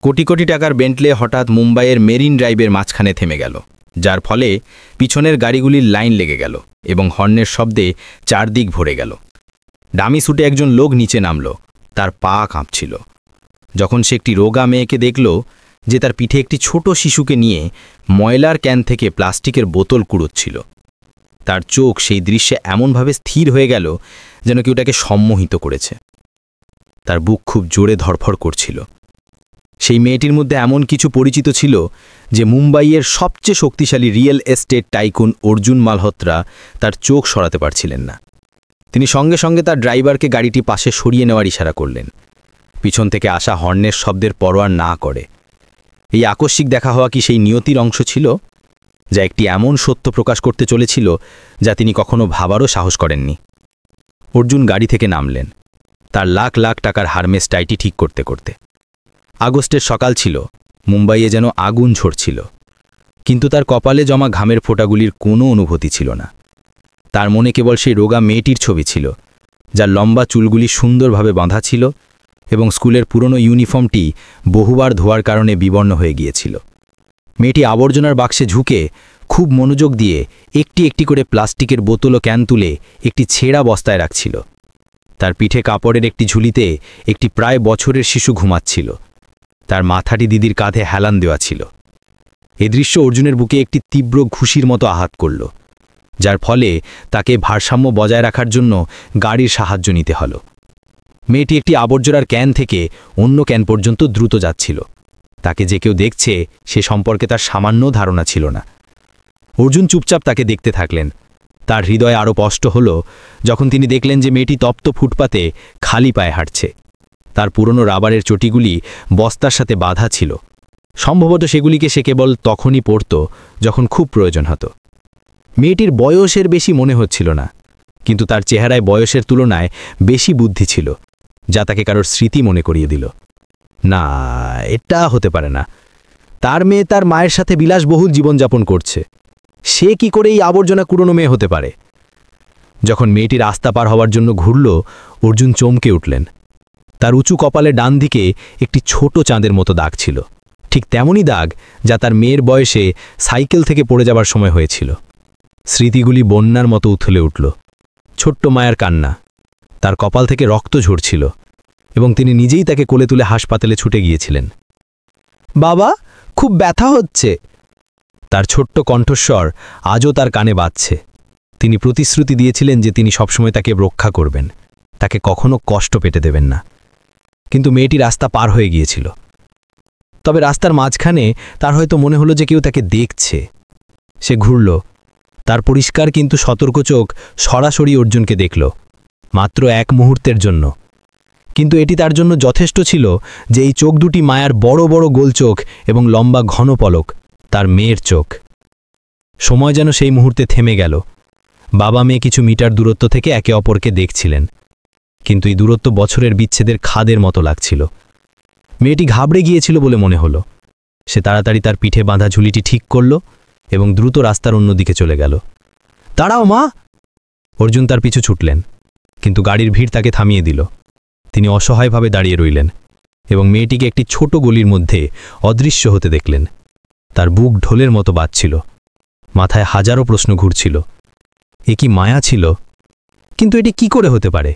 কোটি কোটি টাকার বেন্টলে হঠাৎ মুম্বাইয়ের মেরিন ড্রাইভের মাঝখানে থেমে গেল, যার ফলে পিছনের গাড়িগুলির লাইন লেগে গেল এবং হর্নের শব্দে চারদিক ভরে গেল। ডামি স্যুটে একজন লোক নিচে নামল। তার পা কাঁপছিল। যখন সে একটি রোগা মেয়েকে দেখল যে তার পিঠে একটি ছোট শিশুকে নিয়ে ময়লার ক্যান থেকে প্লাস্টিকের বোতল কুড়োচ্ছিল, তার চোখ সেই দৃশ্যে এমনভাবে স্থির হয়ে গেল যেন কেউ তাকে সম্মোহিত করেছে। তার বুক খুব জোরে ধড়ফড় করছিল। সেই মেয়েটির মধ্যে এমন কিছু পরিচিত ছিল যে মুম্বাইয়ের সবচেয়ে শক্তিশালী real estate tycoon Arjun Malhotra তার চোখ সরাতে পারছিলেন না। তিনি সঙ্গে সঙ্গে তার ড্রাইভারকে গাড়িটি পাশে সরিয়ে নেওয়ার ইশারা করলেন, পিছন থেকে আসা হর্নের শব্দের পরোয়া না করে। এই আকস্মিক দেখা হওয়া কি সেই নিয়তির অংশ ছিল, যা একটি এমন সত্য প্রকাশ করতে চলেছিল যা তিনি কখনো ভাবারও সাহস করেননি? অর্জুন গাড়ি থেকে নামলেন, তার লাখ লাখ টাকার হারমেস টাইটি ঠিক করতে করতে। আগস্টের সকাল ছিল, মুম্বাইয়ে যেন আগুন ঝরছিল, কিন্তু তার কপালে জমা ঘামের ফোঁটাগুলির কোনো অনুভূতি ছিল না। তার মনে কেবল সেই রোগা মেয়েটির ছবি ছিল, যার লম্বা চুলগুলি সুন্দরভাবে বাঁধা ছিল এবং স্কুলের পুরনো ইউনিফর্মটি বহুবার ধোয়ার কারণে বিবর্ণ হয়ে গিয়েছিল। মেয়েটি আবর্জনার বাক্সে ঝুঁকে খুব মনোযোগ দিয়ে একটি একটি করে প্লাস্টিকের বোতল ও ক্যান তুলে একটি ছেঁড়া বস্তায় রাখছিল। তার পিঠে কাপড়ের একটি ঝুলিতে একটি প্রায় বছরের শিশু ঘুমাচ্ছিল। তার মাথাটি দিদির কাঁধে হেলান দেওয়া ছিল। এ দৃশ্য অর্জুনের বুকে একটি তীব্র ঘুষির মতো আঘাত করল, যার ফলে তাকে ভারসাম্য বজায় রাখার জন্য গাড়ির সাহায্য নিতে হলো। মেয়েটি একটি আবর্জনার ক্যান থেকে অন্য ক্যান পর্যন্ত দ্রুত যাচ্ছিল। তাকে যে কেউ দেখছে সে সম্পর্কে তার সামান্য ধারণা ছিল না। অর্জুন চুপচাপ তাকে দেখতে থাকলেন। তার হৃদয় আরও স্পষ্ট হল যখন তিনি দেখলেন যে মেয়েটি তপ্ত ফুটপাতে খালি পায়ে হাঁটছে। তার পুরনো রাবারের চটিগুলি বস্তার সাথে বাঁধা ছিল। সম্ভবত সেগুলিকে সে কেবল তখনই পরত যখন খুব প্রয়োজন হতো। মেয়েটির বয়সের বেশি মনে হচ্ছিল না, কিন্তু তার চেহারায় বয়সের তুলনায় বেশি বুদ্ধি ছিল, যা তাকে কারোর স্মৃতি মনে করিয়ে দিল। না, এটা হতে পারে না। তার মেয়ে তার মায়ের সাথে বিলাসবহুল জীবনযাপন করছে। সে কি করে এই আবর্জনা কুড়োনো মেয়ে হতে পারে? যখন মেয়েটি রাস্তা পার হওয়ার জন্য ঘুরল, অর্জুন চমকে উঠলেন। তার উঁচু কপালে ডান দিকে একটি ছোট চাঁদের মতো দাগ ছিল, ঠিক তেমনই দাগ যা তার মেয়ের বয়সে সাইকেল থেকে পড়ে যাবার সময় হয়েছিল। স্মৃতিগুলি বন্যার মতো উথলে উঠল। ছোট্ট মায়ের কান্না, তার কপাল থেকে রক্ত ঝরছিল এবং তিনি নিজেই তাকে কোলে তুলে হাসপাতালে ছুটে গিয়েছিলেন। বাবা, খুব ব্যথা হচ্ছে। তার ছোট্ট কণ্ঠস্বর আজও তার কানে বাজছে। তিনি প্রতিশ্রুতি দিয়েছিলেন যে তিনি সবসময় তাকে রক্ষা করবেন, তাকে কখনো কষ্ট পেতে দেবেন না। কিন্তু মেয়েটি রাস্তা পার হয়ে গিয়েছিল। তবে রাস্তার মাঝখানে তার হয়তো মনে হলো যে কেউ তাকে দেখছে। সে ঘুরল। তার পরিষ্কার কিন্তু সতর্ক চোখ সরাসরি অর্জুনকে দেখল, মাত্র এক মুহূর্তের জন্য। কিন্তু এটি তার জন্য যথেষ্ট ছিল যে এই চোখ দুটি মায়ার বড় বড় গোল চোখ এবং লম্বা ঘন পলক, তার মেয়ের চোখ। সময় যেন সেই মুহূর্তে থেমে গেল। বাবা মেয়ে কিছু মিটার দূরত্ব থেকে একে অপরকে দেখছিলেন, কিন্তু এই দূরত্ব বছরের বিচ্ছেদের খাদের মতো লাগছিল। মেয়েটি ঘাবড়ে গিয়েছিল বলে মনে হলো। সে তাড়াতাড়ি তার পিঠে বাঁধা ঝুলিটি ঠিক করল এবং দ্রুত রাস্তার অন্যদিকে চলে গেল। দাঁড়াও মা! অর্জুন তার পিছু ছুটলেন, কিন্তু গাড়ির ভিড় তাকে থামিয়ে দিল। তিনি অসহায়ভাবে দাঁড়িয়ে রইলেন এবং মেয়েটিকে একটি ছোট গলির মধ্যে অদৃশ্য হতে দেখলেন। তার বুক ঢোলের মতো বাজছিল, মাথায় হাজারো প্রশ্ন ঘুরছিল। এ কি মায়া ছিল? কিন্তু এটি কি করে হতে পারে?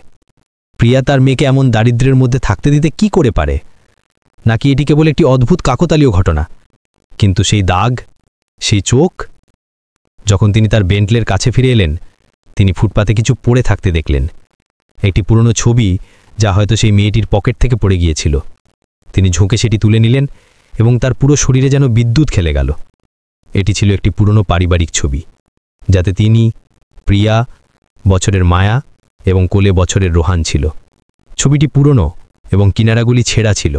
প্রিয়া তার মেয়েকে এমন দারিদ্র্যের মধ্যে থাকতে দিতে কি করে পারে? নাকি এটি কেবল একটি অদ্ভুত কাকতালীয় ঘটনা? কিন্তু সেই দাগ, সেই চোখ। যখন তিনি তার বেন্টলের কাছে ফিরে এলেন, তিনি ফুটপাতে কিছু পড়ে থাকতে দেখলেন। একটি পুরনো ছবি, যা হয়তো সেই মেয়েটির পকেট থেকে পড়ে গিয়েছিল। তিনি ঝুঁকে সেটি তুলে নিলেন এবং তার পুরো শরীরে যেন বিদ্যুৎ খেলে গেল। এটি ছিল একটি পুরনো পারিবারিক ছবি, যাতে তিনি, প্রিয়া, বছরের মায়া এবং কোলে বছরের রোহান ছিল। ছবিটি পুরনো এবং কিনারাগুলি ছেঁড়া ছিল,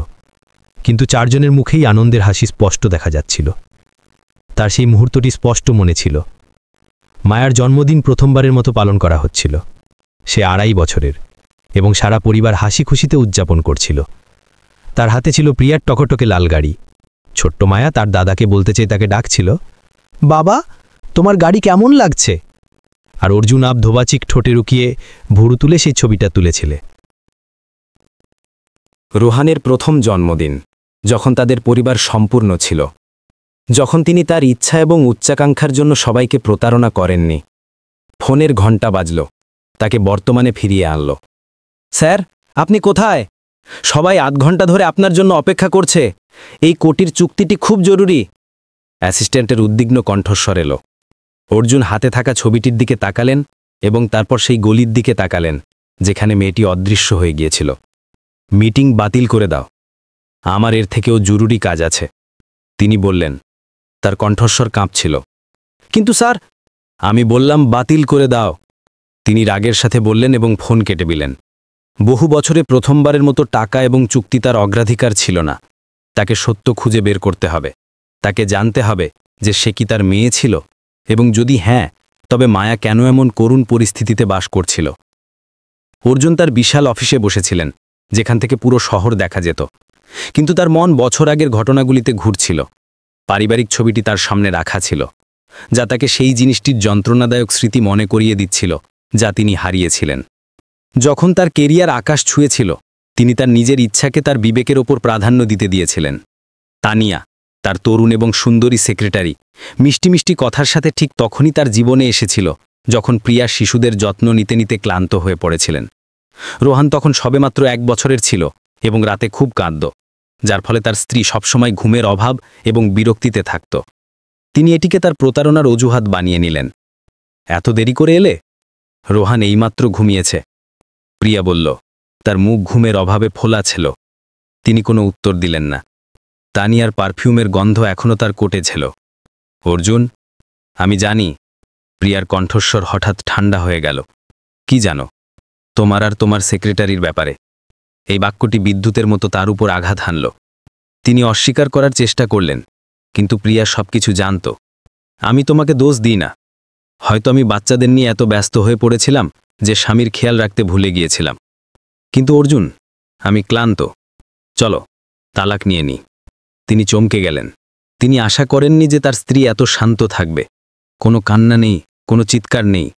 কিন্তু চারজনের মুখেই আনন্দের হাসি স্পষ্ট দেখা যাচ্ছিল। তার সেই মুহূর্তটি স্পষ্ট মনে ছিল। মায়ার জন্মদিন প্রথমবারের মতো পালন করা হচ্ছিল। সে 2.5 বছরের এবং সারা পরিবার হাসি খুশিতে উদযাপন করছিল। তার হাতে ছিল প্রিয়ার টকটকে লাল গাড়ি। ছোট্ট মায়া তার দাদাকে বলতে চেয়ে তাকে ডাকছিল, বাবা, তোমার গাড়ি কেমন লাগছে? আর অর্জুন আব ধোবাচিক ঠোঁটে রুকিয়ে ভুরু তুলে সেই ছবিটা তুলেছিলে। রোহানের প্রথম জন্মদিন। যখন তাদের পরিবার সম্পূর্ণ ছিল, যখন তিনি তার ইচ্ছা এবং উচ্চাকাঙ্ক্ষার জন্য সবাইকে প্রতারণা করেননি। ফোনের ঘণ্টা বাজল, তাকে বর্তমানে ফিরিয়ে আনল। স্যার, আপনি কোথায়? সবাই আধ ঘন্টা ধরে আপনার জন্য অপেক্ষা করছে। এই কোটির চুক্তিটি খুব জরুরি। অ্যাসিস্ট্যান্টের উদ্বিগ্ন কণ্ঠস্বর এলো। অর্জুন হাতে থাকা ছবিটির দিকে তাকালেন এবং তারপর সেই গলির দিকে তাকালেন যেখানে মেয়েটি অদৃশ্য হয়ে গিয়েছিল। মিটিং বাতিল করে দাও, আমার এর থেকেও জরুরি কাজ আছে, তিনি বললেন। তার কণ্ঠস্বর কাঁপছিল। কিন্তু স্যার, আমি বললাম বাতিল করে দাও, তিনি রাগের সাথে বললেন এবং ফোন কেটে দিলেন। বহু বছরে প্রথমবারের মতো টাকা এবং চুক্তি তার অগ্রাধিকার ছিল না। তাকে সত্য খুঁজে বের করতে হবে। তাকে জানতে হবে যে সে কি তার মেয়ে ছিল, এবং যদি হ্যাঁ, তবে মায়া কেন এমন করুণ পরিস্থিতিতে বাস করছিল। অর্জুন তার বিশাল অফিসে বসেছিলেন, যেখান থেকে পুরো শহর দেখা যেত, কিন্তু তার মন বছর আগের ঘটনাগুলিতে ঘুরছিল। পারিবারিক ছবিটি তার সামনে রাখা ছিল, যা তাকে সেই জিনিসটির যন্ত্রণাদায়ক স্মৃতি মনে করিয়ে দিচ্ছিল যা তিনি হারিয়েছিলেন। যখন তার কেরিয়ার আকাশ ছুঁয়েছিল, তিনি তার নিজের ইচ্ছাকে তার বিবেকের ওপর প্রাধান্য দিতে দিয়েছিলেন। তানিয়া, তার তরুণ এবং সুন্দরী সেক্রেটারি, মিষ্টি মিষ্টি কথার সাথে ঠিক তখনই তার জীবনে এসেছিল যখন প্রিয়া শিশুদের যত্ন নিতে নিতে ক্লান্ত হয়ে পড়েছিলেন। রোহান তখন সবেমাত্র 1 বছরের ছিল এবং রাতে খুব কাঁদত, যার ফলে তার স্ত্রী সবসময় ঘুমের অভাব এবং বিরক্তিতে থাকত। তিনি এটিকে তার প্রতারণার অজুহাত বানিয়ে নিলেন। এত দেরি করে এলে? রোহান এইমাত্র ঘুমিয়েছে, প্রিয়া বলল। তার মুখ ঘুমের অভাবে ফোলা ছিল। তিনি কোনো উত্তর দিলেন না। তানিয়ার পারফিউমের গন্ধ এখনও তার কোটে ছিল। অর্জুন, আমি জানি। প্রিয়ার কণ্ঠস্বর হঠাৎ ঠান্ডা হয়ে গেল। কি জানো? তোমার আর তোমার সেক্রেটারির ব্যাপারে। এই বাক্যটি বিদ্যুতের মতো তার উপর আঘাত হানল। তিনি অস্বীকার করার চেষ্টা করলেন, কিন্তু প্রিয়া সবকিছু জানত। আমি তোমাকে দোষ দিই না। হয়তো আমি বাচ্চাদের নিয়ে এত ব্যস্ত হয়ে পড়েছিলাম যে স্বামীর খেয়াল রাখতে ভুলে গিয়েছিলাম। কিন্তু অর্জুন, আমি ক্লান্ত। চলো, তালাক নিয়ে নিই। তিনি চমকে গেলেন। তিনি আশা করেননি যে তার স্ত্রী এত শান্ত থাকবে। কোনো কান্না নেই, কোনো চিৎকার নেই,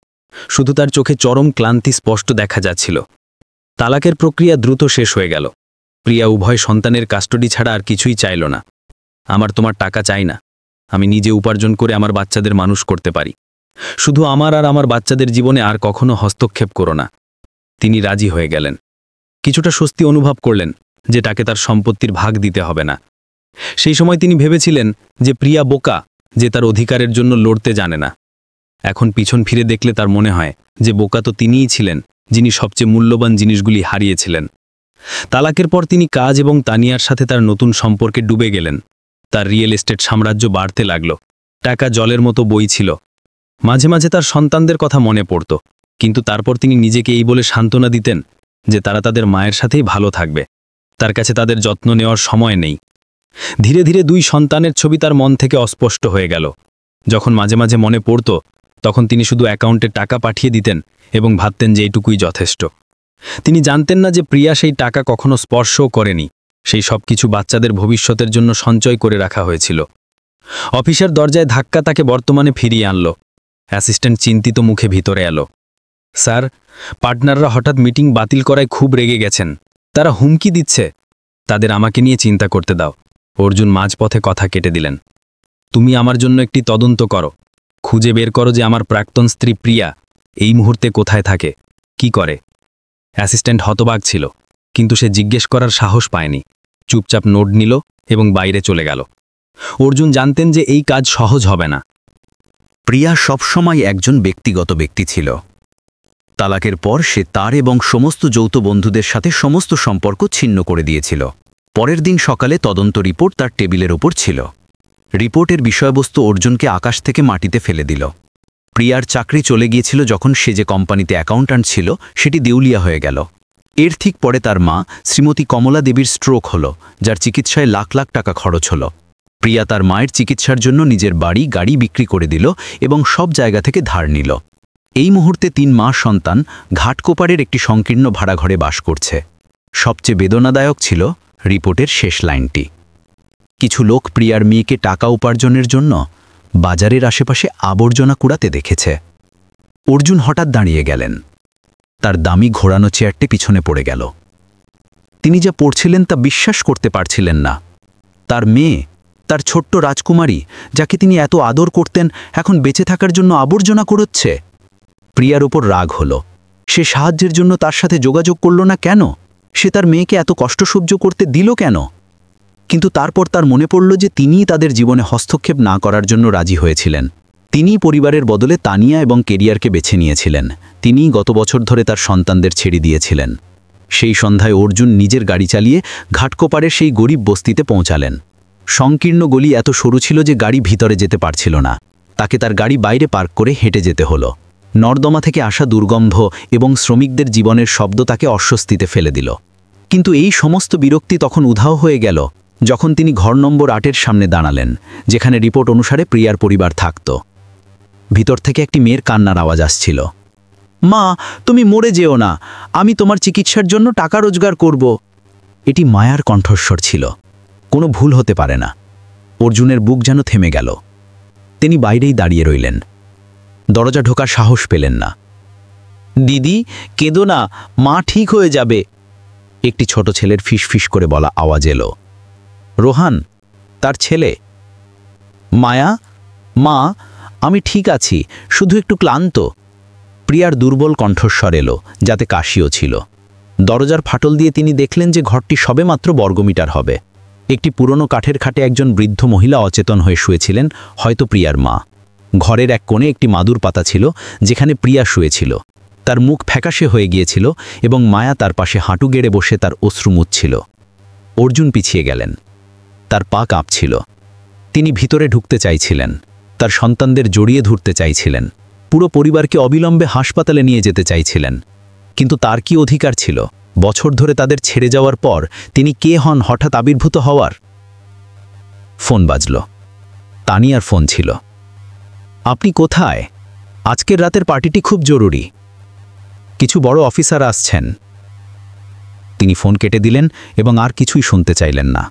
শুধু তার চোখে চরম ক্লান্তি স্পষ্ট দেখা যাচ্ছিল। তালাকের প্রক্রিয়া দ্রুত শেষ হয়ে গেল। প্রিয়া উভয় সন্তানের কাস্টডি ছাড়া আর কিছুই চাইল না। আমার তোমার টাকা চাই না। আমি নিজে উপার্জন করে আমার বাচ্চাদের মানুষ করতে পারি। শুধু আমার আর আমার বাচ্চাদের জীবনে আর কখনো হস্তক্ষেপ করো না। তিনি রাজি হয়ে গেলেন। কিছুটা স্বস্তি অনুভব করলেন যে তাকে তার সম্পত্তির ভাগ দিতে হবে না। সেই সময় তিনি ভেবেছিলেন যে প্রিয়া বোকা, যে তার অধিকারের জন্য লড়তে জানে না। এখন পিছন ফিরে দেখলে তার মনে হয় যে বোকা তো তিনিই ছিলেন, যিনি সবচেয়ে মূল্যবান জিনিসগুলি হারিয়েছিলেন। তালাকের পর তিনি কাজ এবং তানিয়ার সাথে তার নতুন সম্পর্কে ডুবে গেলেন। তার রিয়েল এস্টেট সাম্রাজ্য বাড়তে লাগল। টাকা জলের মতো বইছিল। মাঝে মাঝে তার সন্তানদের কথা মনে পড়ত, কিন্তু তারপর তিনি নিজেকে এই বলে সান্ত্বনা দিতেন যে তারা তাদের মায়ের সাথেই ভালো থাকবে। তার কাছে তাদের যত্ন নেওয়ার সময় নেই। ধীরে ধীরে 2 সন্তানের ছবি তার মন থেকে অস্পষ্ট হয়ে গেল। যখন মাঝে মাঝে মনে পড়ত, তখন তিনি শুধু অ্যাকাউন্টে টাকা পাঠিয়ে দিতেন এবং ভাবতেন যে এইটুকুই যথেষ্ট। তিনি জানতেন না যে প্রিয়া সেই টাকা কখনো স্পর্শও করেনি। সেই সব কিছু বাচ্চাদের ভবিষ্যতের জন্য সঞ্চয় করে রাখা হয়েছিল। অফিসের দরজায় ধাক্কা তাকে বর্তমানে ফিরিয়ে আনল। অ্যাসিস্ট্যান্ট চিন্তিত মুখে ভিতরে এলো। স্যার, পার্টনাররা হঠাৎ মিটিং বাতিল করায় খুব রেগে গেছেন। তারা হুমকি দিচ্ছে। তাদের আমাকে নিয়ে চিন্তা করতে দাও। অর্জুন মাঝপথে কথা কেটে দিলেন। তুমি আমার জন্য একটি তদন্ত করো। খুঁজে বের করো যে আমার প্রাক্তন স্ত্রী প্রিয়া এই মুহূর্তে কোথায় থাকে, কি করে। অ্যাসিস্ট্যান্ট হতবাক ছিল, কিন্তু সে জিজ্ঞেস করার সাহস পায়নি। চুপচাপ নোট নিল এবং বাইরে চলে গেল। অর্জুন জানতেন যে এই কাজ সহজ হবে না। প্রিয়া সবসময় একজন ব্যক্তিগত ব্যক্তি ছিল। তালাকের পর সে তার এবং সমস্ত যৌথ বন্ধুদের সাথে সমস্ত সম্পর্ক ছিন্ন করে দিয়েছিল। পরের দিন সকালে তদন্ত রিপোর্ট তার টেবিলের ওপর ছিল। রিপোর্টের বিষয়বস্তু অর্জুনকে আকাশ থেকে মাটিতে ফেলে দিল। প্রিয়ার চাকরি চলে গিয়েছিল যখন সে যে কোম্পানিতে অ্যাকাউন্ট্যান্ট ছিল সেটি দেউলিয়া হয়ে গেল। এর ঠিক পরে তার মা শ্রীমতী কমলা দেবীর স্ট্রোক হল, যার চিকিৎসায় লাখ লাখ টাকা খরচ হল। প্রিয়া তার মায়ের চিকিৎসার জন্য নিজের বাড়ি গাড়ি বিক্রি করে দিল এবং সব জায়গা থেকে ধার নিল। এই মুহূর্তে 3 মাস সন্তান ঘাটকোপারের একটি সংকীর্ণ ভাড়াঘরে বাস করছে। সবচেয়ে বেদনাদায়ক ছিল রিপোর্টের শেষ লাইনটি। কিছু লোক প্রিয়ার মেয়েকে টাকা উপার্জনের জন্য বাজারের আশেপাশে আবর্জনা কুড়াতে দেখেছে। অর্জুন হঠাৎ দাঁড়িয়ে গেলেন। তার দামি ঘোরানো চেয়ারটি পিছনে পড়ে গেল। তিনি যা পড়ছিলেন তা বিশ্বাস করতে পারছিলেন না। তার মেয়ে, তার ছোট্ট রাজকুমারী, যাকে তিনি এত আদর করতেন, এখন বেঁচে থাকার জন্য আবর্জনা করছে। প্রিয়ার উপর রাগ হলো। সে সাহায্যের জন্য তার সাথে যোগাযোগ করল না কেন? সে তার মেয়েকে এত কষ্ট সহ্য করতে দিল কেন? কিন্তু তারপর তার মনে পড়ল যে তিনিই তাদের জীবনে হস্তক্ষেপ না করার জন্য রাজি হয়েছিলেন। তিনিই পরিবারের বদলে তানিয়া এবং কেরিয়ারকে বেছে নিয়েছিলেন। তিনিই গত বছর ধরে তার সন্তানদের ছেড়ে দিয়েছিলেন। সেই সন্ধ্যায় অর্জুন নিজের গাড়ি চালিয়ে ঘাটকোপাড়ের সেই গরিব বস্তিতে পৌঁছালেন। সংকীর্ণ গলি এত সরু ছিল যে গাড়ি ভিতরে যেতে পারছিল না। তাকে তার গাড়ি বাইরে পার্ক করে হেঁটে যেতে হলো। নর্দমা থেকে আসা দুর্গন্ধ এবং শ্রমিকদের জীবনের শব্দ তাকে অস্বস্তিতে ফেলে দিল। কিন্তু এই সমস্ত বিরক্তি তখন উধাও হয়ে গেল যখন তিনি ঘর নম্বর 8-এর সামনে দাঁড়ালেন, যেখানে রিপোর্ট অনুসারে প্রিয়ার পরিবার থাকত। ভিতর থেকে একটি মেয়ের কান্নার আওয়াজ আসছিল। মা, তুমি মরে যেও না, আমি তোমার চিকিৎসার জন্য টাকা রোজগার করব। এটি মায়ার কণ্ঠস্বর ছিল। কোনো ভুল হতে পারে না। অর্জুনের বুক যেন থেমে গেল। তিনি বাইরেই দাঁড়িয়ে রইলেন। দরজা ঢোকার সাহস পেলেন না। দিদি, কেঁদো না, মা ঠিক হয়ে যাবে। একটি ছোট ছেলের ফিসফিস করে বলা আওয়াজ এলো। রোহান, তার ছেলে। মায়া, মা, আমি ঠিক আছি, শুধু একটু ক্লান্ত। প্রিয়ার দুর্বল কণ্ঠস্বর এলো, যাতে কাশিও ছিল। দরজার ফাটল দিয়ে তিনি দেখলেন যে ঘরটি সবেমাত্র বর্গমিটার হবে। একটি পুরনো কাঠের খাটে একজন বৃদ্ধ মহিলা অচেতন হয়ে শুয়েছিলেন, হয়তো প্রিয়ার মা। ঘরের এক কোণে একটি মাদুর পাতা ছিল, যেখানে প্রিয়া শুয়েছিল। তার মুখ ফ্যাকাশে হয়ে গিয়েছিল এবং মায়া তার পাশে হাঁটু গেড়ে বসে তার অশ্রু মুছছিল। অর্জুন পিছিয়ে গেলেন। তার পা কাঁপছিল। তিনি ভিতরে ঢুকতে চাইছিলেন, তার সন্তানদের জড়িয়ে ধরতে চাইছিলেন, পুরো পরিবারকে অবিলম্বে হাসপাতালে নিয়ে যেতে চাইছিলেন। কিন্তু তার কি অধিকার ছিল বছর ধরে তাদের ছেড়ে যাওয়ার পর তিনি কে হন হঠাৎ আবির্ভূত হওয়ার? ফোন বাজল। তানিয়ার ফোন ছিল। আপনি কোথায়? আজকের রাতের পার্টিটি খুব জরুরি। কিছু বড় অফিসার আসছেন। তিনি ফোন কেটে দিলেন এবং আর কিছুই শুনতে চাইলেন না।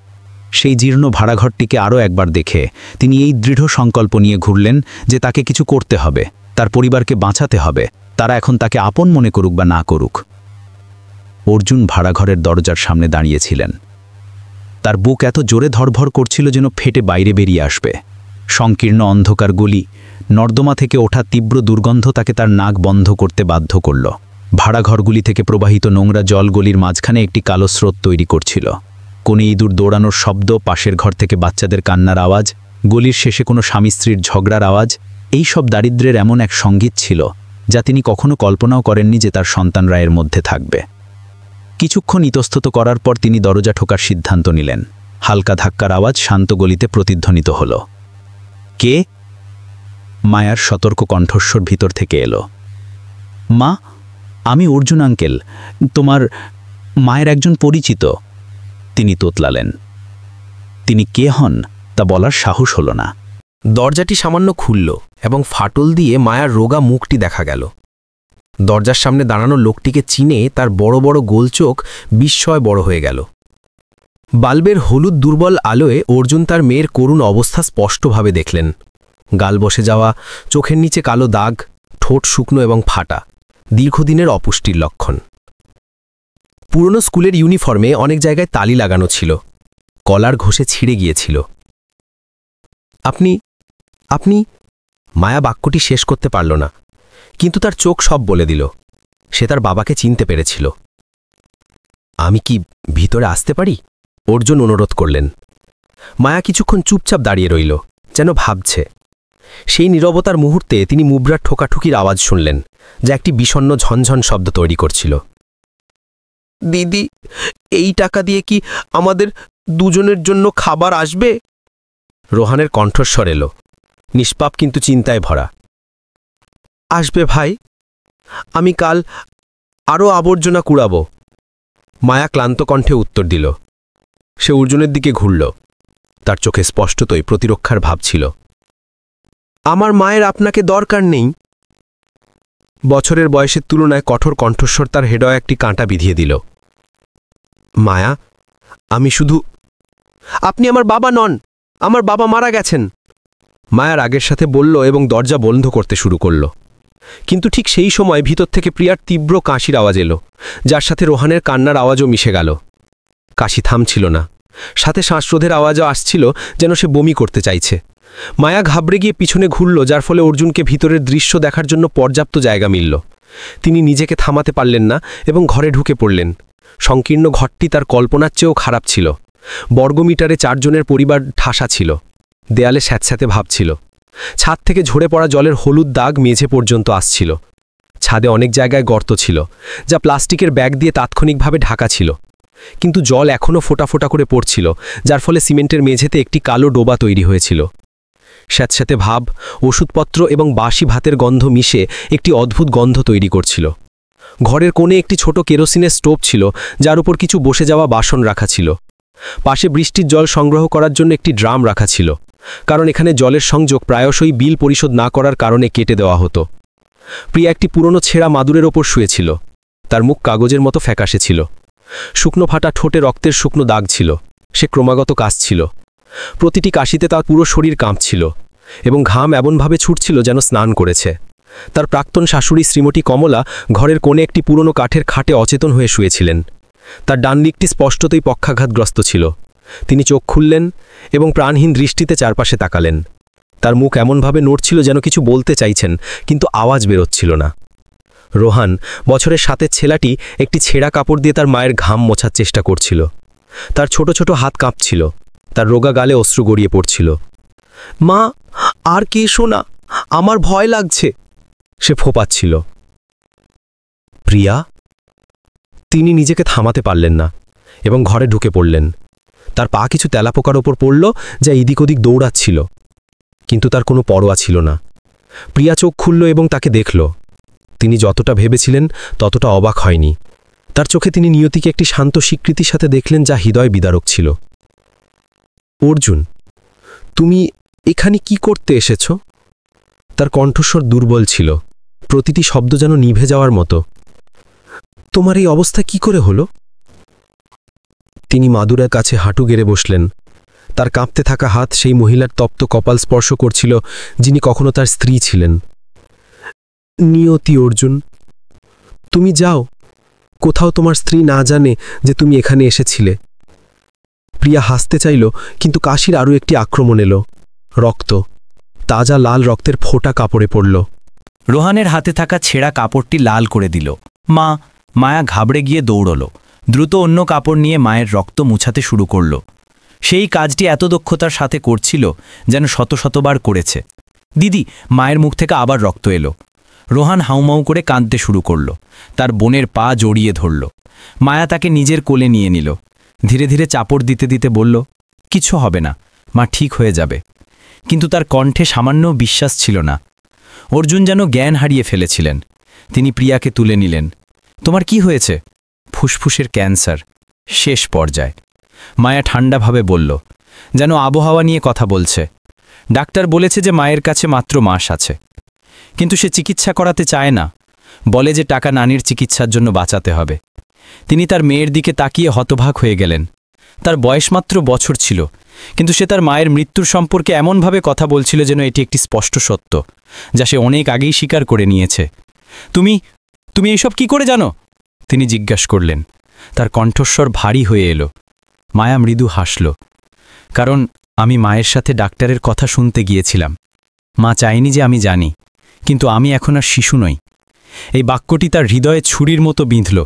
সেই জীর্ণ ভাড়াঘরটিকে আরও একবার দেখে তিনি এই দৃঢ় সংকল্প নিয়ে ঘুরলেন যে তাকে কিছু করতে হবে, তার পরিবারকে বাঁচাতে হবে, তারা এখন তাকে আপন মনে করুক বা না করুক। অর্জুন ভাড়াঘরের দরজার সামনে দাঁড়িয়েছিলেন। তার বুক এত জোরে ধড়ফড় করছিল যেন ফেটে বাইরে বেরিয়ে আসবে। সংকীর্ণ অন্ধকার গলি, নর্দমা থেকে ওঠা তীব্র দুর্গন্ধ তাকে তার নাক বন্ধ করতে বাধ্য করল। ভাড়াঘরগুলি থেকে প্রবাহিত নোংরা জল গলির মাঝখানে একটি কালো স্রোত তৈরি করছিল। কোণে ইঁদুর দৌড়ানোর শব্দ, পাশের ঘর থেকে বাচ্চাদের কান্নার আওয়াজ, গলির শেষে কোনো স্বামী স্ত্রীর ঝগড়ার আওয়াজ। এই সব দারিদ্র্যের এমন এক সঙ্গীত ছিল যা তিনি কখনো কল্পনাও করেননি যে তার সন্তানরা এর মধ্যে থাকবে। কিছুক্ষণ ইতস্তত করার পর তিনি দরজা ঠোকার সিদ্ধান্ত নিলেন। হালকা ধাক্কার আওয়াজ শান্ত গলিতে প্রতিধ্বনিত হল। কে? মায়ার সতর্ক কণ্ঠস্বর ভিতর থেকে এলো। মা, আমি অর্জুন আঙ্কেল, তোমার মায়ের একজন পরিচিত। তিনি তোতলালেন। তিনি কে হন তা বলার সাহস হল না। দরজাটি সামান্য খুলল এবং ফাটল দিয়ে মায়ার রোগা মুখটি দেখা গেল। দরজার সামনে দাঁড়ানো লোকটিকে চিনে তার বড় বড় গোল চোখ বিস্ময় বড় হয়ে গেল। বাল্বের হলুদ দুর্বল আলোয় অর্জুন তার মেয়ের করুণ অবস্থা স্পষ্টভাবে দেখলেন। গাল বসে যাওয়া, চোখের নিচে কালো দাগ, ঠোঁট শুকনো এবং ফাটা, দীর্ঘদিনের অপুষ্টির লক্ষণ। পুরনো স্কুলের ইউনিফর্মে অনেক জায়গায় তালি লাগানো ছিল, কলার ঘষে ছিঁড়ে গিয়েছিল। আপনি আপনি মায়া বাক্যটি শেষ করতে পারল না, কিন্তু তার চোখ সব বলে দিল। সে তার বাবাকে চিনতে পেরেছিল। আমি কি ভিতরে আসতে পারি? অর্জুন অনুরোধ করলেন। মায়া কিছুক্ষণ চুপচাপ দাঁড়িয়ে রইল, যেন ভাবছে। সেই নীরবতার মুহূর্তে তিনি মুবরার ঠোকাঠুকির আওয়াজ শুনলেন, যা একটি বিষণ্ণ ঝনঝন শব্দ তৈরি করছিল। দিদি, এই টাকা দিয়ে কি আমাদের দুজনের জন্য খাবার আসবে? রোহানের কণ্ঠস্বর এলো, নিষ্পাপ কিন্তু চিন্তায় ভরা। আসবে ভাই, আমি কাল আরও আবর্জনা কুড়াব। মায়া ক্লান্ত কণ্ঠে উত্তর দিল। সে অর্জুনের দিকে ঘুরল। তার চোখে স্পষ্টতই প্রতিরক্ষার ভাব ছিল। আমার মায়ের আপনাকে দরকার নেই। বছরের বয়সের তুলনায় কঠোর কণ্ঠস্বর তার হৃদয়ে একটি কাঁটা বিধিয়ে দিল। মায়া, আমি শুধু... আপনি আমার বাবা নন, আমার বাবা মারা গেছেন। মায়া রাগের সাথে বলল এবং দরজা বন্ধ করতে শুরু করল। কিন্তু ঠিক সেই সময় ভিতর থেকে প্রিয়ার তীব্র কাশির আওয়াজ এলো, যার সাথে রোহানের কান্নার আওয়াজও মিশে গেল। কাশি থামছিল না, সাথে শ্বাসরোধের আওয়াজও আসছিল, যেন সে বমি করতে চাইছে। মায়া ঘাবড়ে গিয়ে পিছনে ঘুরল, যার ফলে অর্জুনকে ভিতরের দৃশ্য দেখার জন্য পর্যাপ্ত জায়গা মিলল। তিনি নিজেকে থামাতে পারলেন না এবং ঘরে ঢুকে পড়লেন। সংকীর্ণ ঘরটি তার কল্পনার চেয়েও খারাপ ছিল। বর্গমিটারে 4 জনের পরিবার ঠাসা ছিল। দেয়ালে স্যাঁতস্যাঁতে ভাব ছিল। ছাদ থেকে ঝরে পড়া জলের হলুদ দাগ মেঝে পর্যন্ত আসছিল। ছাদে অনেক জায়গায় গর্ত ছিল, যা প্লাস্টিকের ব্যাগ দিয়ে তাৎক্ষণিকভাবে ঢাকা ছিল। কিন্তু জল এখনও ফোঁটা ফোঁটা করে পড়ছিল, যার ফলে সিমেন্টের মেঝেতে একটি কালো ডোবা তৈরি হয়েছিল। স্যাঁতস্যাঁতে ভাব, ওষুধপত্র এবং বাসি ভাতের গন্ধ মিশে একটি অদ্ভুত গন্ধ তৈরি করছিল। ঘরের কোণে একটি ছোট কেরোসিনের স্টোভ ছিল, যার উপর কিছু বসে যাওয়া বাসন রাখা ছিল। পাশে বৃষ্টির জল সংগ্রহ করার জন্য একটি ড্রাম রাখা ছিল, কারণ এখানে জলের সংযোগ প্রায়শই বিল পরিশোধ না করার কারণে কেটে দেওয়া হতো। প্রিয়া একটি পুরনো ছেঁড়া মাদুরের ওপর শুয়েছিল। তার মুখ কাগজের মতো ফ্যাকাশে ছিল। শুকনো ফাটা ঠোঁটে রক্তের শুকনো দাগ ছিল। সে ক্রমাগত কাশছিল। প্রতিটি কাশিতে তার পুরো শরীর কাঁপছিল এবং ঘাম এমনভাবে ছুটছিল যেন স্নান করেছে। তার প্রাক্তন শাশুড়ি শ্রীমতী কমলা ঘরের কোণে একটি পুরনো কাঠের খাটে অচেতন হয়ে শুয়েছিলেন। তার ডান দিকটি স্পষ্টতই পক্ষাঘাতগ্রস্ত ছিল। তিনি চোখ খুললেন এবং প্রাণহীন দৃষ্টিতে চারপাশে তাকালেন। তার মুখ এমনভাবে নড়ছিল যেন কিছু বলতে চাইছেন, কিন্তু আওয়াজ বেরোচ্ছিল না। রোহান, বছরের 7 ছেলেটি, একটি ছেঁড়া কাপড় দিয়ে তার মায়ের ঘাম মোছার চেষ্টা করছিল। তার ছোট ছোট হাত কাঁপছিল। তার রোগা গালে অশ্রু গড়িয়ে পড়ছিল। মা, আর কে শোনা, আমার ভয় লাগছে, সে ফোঁপাচ্ছিল। প্রিয়া? তিনি নিজেকে থামাতে পারলেন না এবং ঘরে ঢুকে পড়লেন। তার পা কিছু তেলাপোকার ওপর পড়ল, যা এদিক ওদিক দৌড়াচ্ছিল, কিন্তু তার কোনো পরোয়া ছিল না। প্রিয়া চোখ খুলল এবং তাকে দেখল। তিনি যতটা ভেবেছিলেন ততটা অবাক হয়নি। তার চোখে তিনি নিয়তিকে একটি শান্ত স্বীকৃতির সাথে দেখলেন, যা হৃদয় বিদারক ছিল। অর্জুন, তুমি এখানে কি করতে এসেছ? তার কণ্ঠস্বর দুর্বল ছিল, প্রতিটি শব্দ যেন নিভে যাওয়ার মতো। তোমার এই অবস্থা কি করে হলো? তিনি মাদুরের কাছে হাঁটু গেড়ে বসলেন। তার কাঁপতে থাকা হাত সেই মহিলার তপ্ত কপাল স্পর্শ করছিল, যিনি কখনো তার স্ত্রী ছিলেন। নিয়তি, অর্জুন, তুমি যাও, কোথাও তোমার স্ত্রী না জানে যে তুমি এখানে এসেছিলে। প্রিয়া হাসতে চাইল, কিন্তু কাশির আরও একটি আক্রমণ এলো। রক্ত, তাজা লাল রক্তের ফোঁটা কাপড়ে পড়ল। রোহানের হাতে থাকা ছেঁড়া কাপড়টি লাল করে দিল। মায়া ঘাবড়ে গিয়ে দৌড়ল। দ্রুত অন্য কাপড় নিয়ে মায়ের রক্ত মুছাতে শুরু করল। সেই কাজটি এত দক্ষতার সাথে করছিল যেন শত শতবার করেছে। দিদি, মায়ের মুখ থেকে আবার রক্ত এলো। রোহান হাউমাউ করে কাঁদতে শুরু করল। তার বোনের পা জড়িয়ে ধরল। মায়া তাকে নিজের কোলে নিয়ে নিল। ধীরে ধীরে চাপড় দিতে দিতে বলল, কিছু হবে না, মা ঠিক হয়ে যাবে। কিন্তু তার কণ্ঠে সামান্য বিশ্বাস ছিল না। অর্জুন যেন জ্ঞান হারিয়ে ফেলেছিলেন। তিনি প্রিয়াকে তুলে নিলেন। তোমার কি হয়েছে? ফুসফুসের ক্যান্সার, শেষ পর্যায়, মায়া ঠান্ডাভাবে বলল, যেন আবহাওয়া নিয়ে কথা বলছে। ডাক্তার বলেছে যে মায়ের কাছে মাত্র মাস আছে, কিন্তু সে চিকিৎসা করাতে চায় না। বলে যে টাকা নানির চিকিৎসার জন্য বাঁচাতে হবে। তিনি তার মেয়ের দিকে তাকিয়ে হতবাক হয়ে গেলেন। তার বয়স মাত্র বছর ছিল, কিন্তু সে তার মায়ের মৃত্যুর সম্পর্কে এমনভাবে কথা বলছিল যেন এটি একটি স্পষ্ট সত্য, যা সে অনেক আগেই স্বীকার করে নিয়েছে। তুমি এইসব কি করে জানো? তিনি জিজ্ঞাসা করলেন। তার কণ্ঠস্বর ভারী হয়ে এলো। মায়া মৃদু হাসল। কারণ আমি মায়ের সাথে ডাক্তারের কথা শুনতে গিয়েছিলাম। মা চায়নি যে আমি জানি, কিন্তু আমি এখন আর শিশু নই। এই বাক্যটি তার হৃদয়ে ছুরির মতো বিঁধল।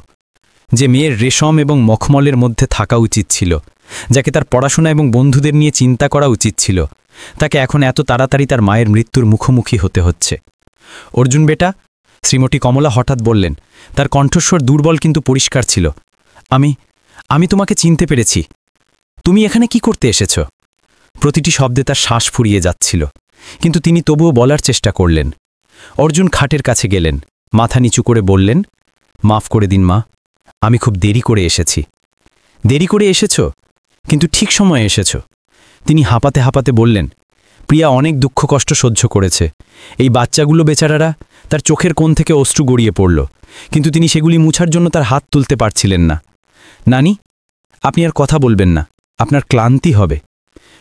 যে মেয়ের রেশম এবং মখমলের মধ্যে থাকা উচিত ছিল, যাকে তার পড়াশোনা এবং বন্ধুদের নিয়ে চিন্তা করা উচিত ছিল, তাকে এখন এত তাড়াতাড়ি তার মায়ের মৃত্যুর মুখোমুখি হতে হচ্ছে। অর্জুন বেটা, শ্রীমতী কমলা হঠাৎ বললেন। তার কণ্ঠস্বর দুর্বল কিন্তু পরিষ্কার ছিল। আমি তোমাকে চিনতে পেরেছি। তুমি এখানে কি করতে এসেছ? প্রতিটি শব্দে তার শ্বাস ফুরিয়ে যাচ্ছিল, কিন্তু তিনি তবুও বলার চেষ্টা করলেন। অর্জুন খাটের কাছে গেলেন, মাথা নিচু করে বললেন, মাফ করে দিন মা, আমি খুব দেরি করে এসেছি। দেরি করে এসেছ, কিন্তু ঠিক সময়ে এসেছ। তিনি হাঁপাতে হাঁপাতে বললেন, প্রিয়া অনেক দুঃখ কষ্ট সহ্য করেছে। এই বাচ্চাগুলো বেচারারা, তার চোখের কোণ থেকে অশ্রু গড়িয়ে পড়ল, কিন্তু তিনি সেগুলি মুছার জন্য তার হাত তুলতে পারছিলেন না। নানি, আপনি আর কথা বলবেন না, আপনার ক্লান্তি হবে।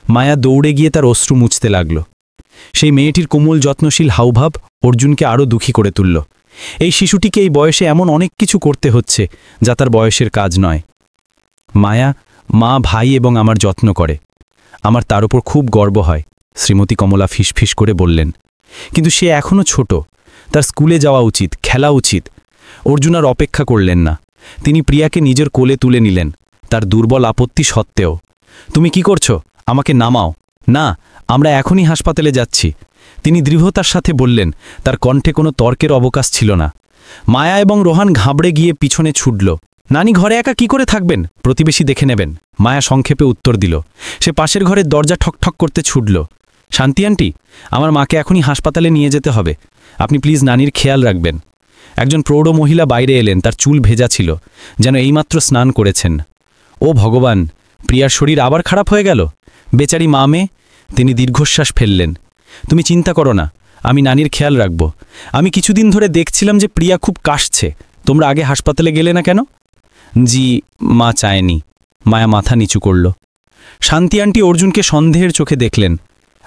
মায়া দৌড়ে গিয়ে তার অশ্রু মুছতে লাগল। সেই মেয়েটির কোমল যত্নশীল হাউভাব অর্জুনকে আরও দুঃখী করে তুলল। এই শিশুটিকে এই বয়সে এমন অনেক কিছু করতে হচ্ছে যা তার বয়সের কাজ নয়। মায়া মা, ভাই এবং আমার যত্ন করে। আমার তার উপর খুব গর্ব হয়, শ্রীমতী কমলা ফিসফিস করে বললেন। কিন্তু সে এখনও ছোট, তার স্কুলে যাওয়া উচিত, খেলা উচিত। অর্জুন আর অপেক্ষা করলেন না, তিনি প্রিয়াকে নিজের কোলে তুলে নিলেন, তার দুর্বল আপত্তি সত্ত্বেও। তুমি কি করছো? আমাকে নামাও। না, আমরা এখনই হাসপাতালে যাচ্ছি, তিনি দৃঢ়তার সাথে বললেন, তার কণ্ঠে কোনো তর্কের অবকাশ ছিল না। মায়া এবং রোহান ঘাবড়ে গিয়ে পিছনে ছুটল। নানি ঘরে একা কি করে থাকবেন? প্রতিবেশী দেখে নেবেন, মায়া সংক্ষেপে উত্তর দিল। সে পাশের ঘরের দরজা ঠকঠক করতে ছুটল। শান্তি আন্টি, আমার মাকে এখনই হাসপাতালে নিয়ে যেতে হবে, আপনি প্লিজ নানির খেয়াল রাখবেন। একজন প্রৌঢ় মহিলা বাইরে এলেন, তার চুল ভেজা ছিল, যেন এইমাত্র স্নান করেছেন। ও ভগবান, প্রিয়ার শরীর আবার খারাপ হয়ে গেল, বেচারি মা মেয়ে। তিনি দীর্ঘশ্বাস ফেললেন। তুমি চিন্তা করো না, আমি নানির খেয়াল রাখব। আমি কিছুদিন ধরে দেখছিলাম যে প্রিয়া খুব কাশছে, তোমরা আগে হাসপাতালে গেলে না কেন? জি, মা চায়নি। মায়া মাথা নিচু করল। শান্তি আন্টি অর্জুনকে সন্দেহের চোখে দেখলেন।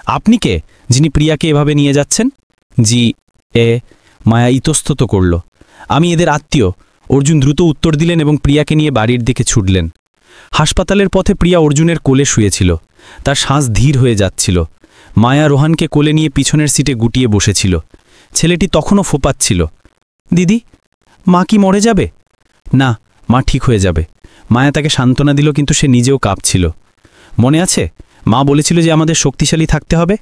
আপনি কে, যিনি প্রিয়াকে এভাবে নিয়ে যাচ্ছেন? জি, মায়া ইতস্তত করল। আমি এদের আত্মীয়। অর্জুন দ্রুত উত্তর দিলেন এবং প্রিয়াকে নিয়ে বাড়ির দিকে ছুটলেন। হাসপাতালের পথে প্রিয়া অর্জুনের কোলে শুয়েছিল, তার শ্বাস ধীর হয়ে যাচ্ছিল। মায়া রোহানকে কোলে নিয়ে পিছনের সিটে গুটিয়ে বসেছিল। ছেলেটি তখনও ফোপাচ্ছিল। দিদি, মা কি মরে যাবে? না, মা ঠিক হয়ে যাবে। মায়া তাকে সান্ত্বনা দিল, কিন্তু সে নিজেও কাঁপছিল। মনে আছে, মা বলেছিল যে আমাদের শক্তিশালী থাকতে হবে।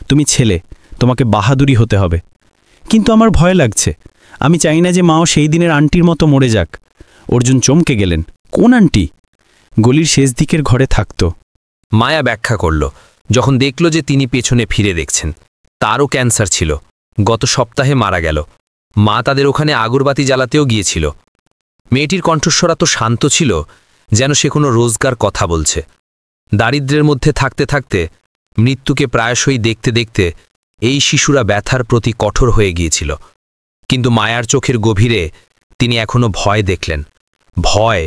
তুমি ছেলে, তোমাকে বাহাদুরি হতে হবে। কিন্তু আমার ভয় লাগছে, আমি চাই না যে মাও সেই দিনের আন্টির মতো মরে যাক। অর্জুন চমকে গেলেন। কোন আন্টি? গলির শেষ দিকের ঘরে থাকত। মায়া ব্যাখ্যা করল, যখন দেখল যে তিনি পেছনে ফিরে দেখছেন। তারও ক্যান্সার ছিল, গত সপ্তাহে মারা গেল। মা তাদের ওখানে আগরবাতি জ্বালাতেও গিয়েছিল। মেয়েটির কণ্ঠস্বর এত শান্ত ছিল, যেন সে কোনো রোজগার কথা বলছে। দারিদ্র্যের মধ্যে থাকতে থাকতে, মৃত্যুকে প্রায়শই দেখতে দেখতে এই শিশুরা ব্যথার প্রতি কঠোর হয়ে গিয়েছিল। কিন্তু মায়ার চোখের গভীরে তিনি এখনো ভয় দেখলেন। ভয়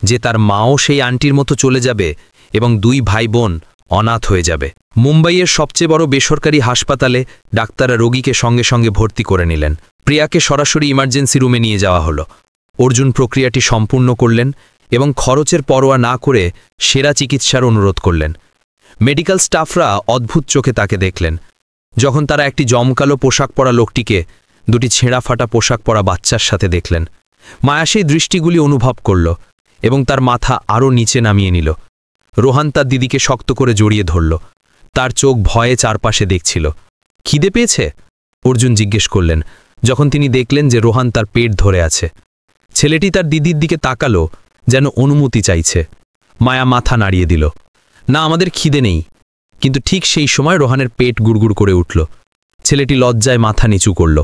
যে তার মাও সেই আন্টির মতো চলে যাবে এবং দুই ভাই বোন অনাথ হয়ে যাবে। মুম্বাইয়ের সবচেয়ে বড় বেসরকারি হাসপাতালে ডাক্তাররা রোগীকে সঙ্গে সঙ্গে ভর্তি করে নিলেন। প্রিয়াকে সরাসরি ইমার্জেন্সি রুমে নিয়ে যাওয়া হলো। অর্জুন প্রক্রিয়াটি সম্পূর্ণ করলেন এবং খরচের পরোয়া না করে সেরা চিকিৎসার অনুরোধ করলেন। মেডিকেল স্টাফরা অদ্ভুত চোখে তাকে দেখলেন, যখন তারা একটি জমকালো পোশাক পরা লোকটিকে দুটি ছেঁড়া ফাটা পোশাক পরা বাচ্চার সাথে দেখলেন। মায়া সেই দৃষ্টিগুলি অনুভব করল এবং তার মাথা আরও নিচে নামিয়ে নিল। রোহান তার দিদিকে শক্ত করে জড়িয়ে ধরল, তার চোখ ভয়ে চারপাশে দেখছিল। খিদে পেয়েছে? অর্জুন জিজ্ঞেস করলেন, যখন তিনি দেখলেন যে রোহান তার পেট ধরে আছে। ছেলেটি তার দিদির দিকে তাকালো, যেন অনুমতি চাইছে। মায়া মাথা নাড়িয়ে দিল, না, আমাদের খিদে নেই। কিন্তু ঠিক সেই সময় রোহানের পেট গুড়গুড় করে উঠল। ছেলেটি লজ্জায় মাথা নিচু করল।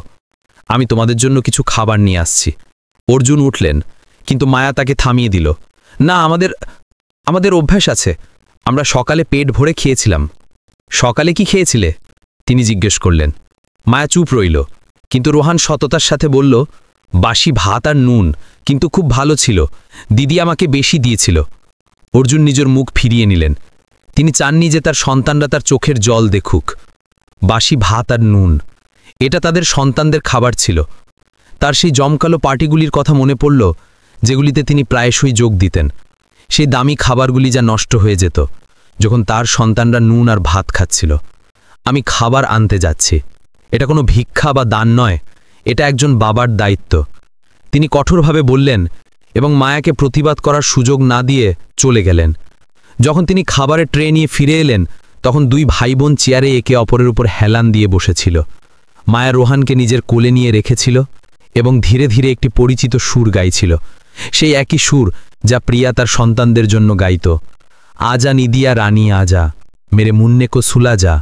আমি তোমাদের জন্য কিছু খাবার নিয়ে আসছি। অর্জুন উঠলেন, কিন্তু মায়া তাকে থামিয়ে দিল। না, আমাদের অভ্যাস আছে, আমরা সকালে পেট ভরে খেয়েছিলাম। সকালে কি খেয়েছিলে? তিনি জিজ্ঞেস করলেন। মায়া চুপ রইল, কিন্তু রোহান সততার সাথে বলল, বাসি ভাত আর নুন, কিন্তু খুব ভালো ছিল, দিদি আমাকে বেশি দিয়েছিল। অর্জুন নিজের মুখ ফিরিয়ে নিলেন। তিনি চাননি যে তার সন্তানরা তার চোখের জল দেখুক। বাসি ভাত আর নুন, এটা তাদের সন্তানদের খাবার ছিল। তার সেই জমকালো পার্টিগুলির কথা মনে পড়ল, যেগুলিতে তিনি প্রায়শই যোগ দিতেন। সেই দামি খাবারগুলি যা নষ্ট হয়ে যেত যখন তার সন্তানরা নুন আর ভাত খাচ্ছিল। আমি খাবার আনতে যাচ্ছি, এটা কোনো ভিক্ষা বা দান নয়, এটা একজন বাবার দায়িত্ব, তিনি কঠোরভাবে বললেন এবং মায়াকে প্রতিবাদ করার সুযোগ না দিয়ে চলে গেলেন। যখন তিনি খাবারের ট্রে নিয়ে ফিরে এলেন, তখন দুই ভাই বোন চেয়ারে একে অপরের উপর হেলান দিয়ে বসেছিল। মায়া রোহানকে নিজের কোলে নিয়ে রেখেছিল এবং ধীরে ধীরে একটি পরিচিত সুর গাইছিল, সেই একই সুর যা প্রিয়া তার সন্তানদের জন্য গাইত। আজা নিদিয়া রানী আজা, মেরে মুন্নে কো সুলা যা।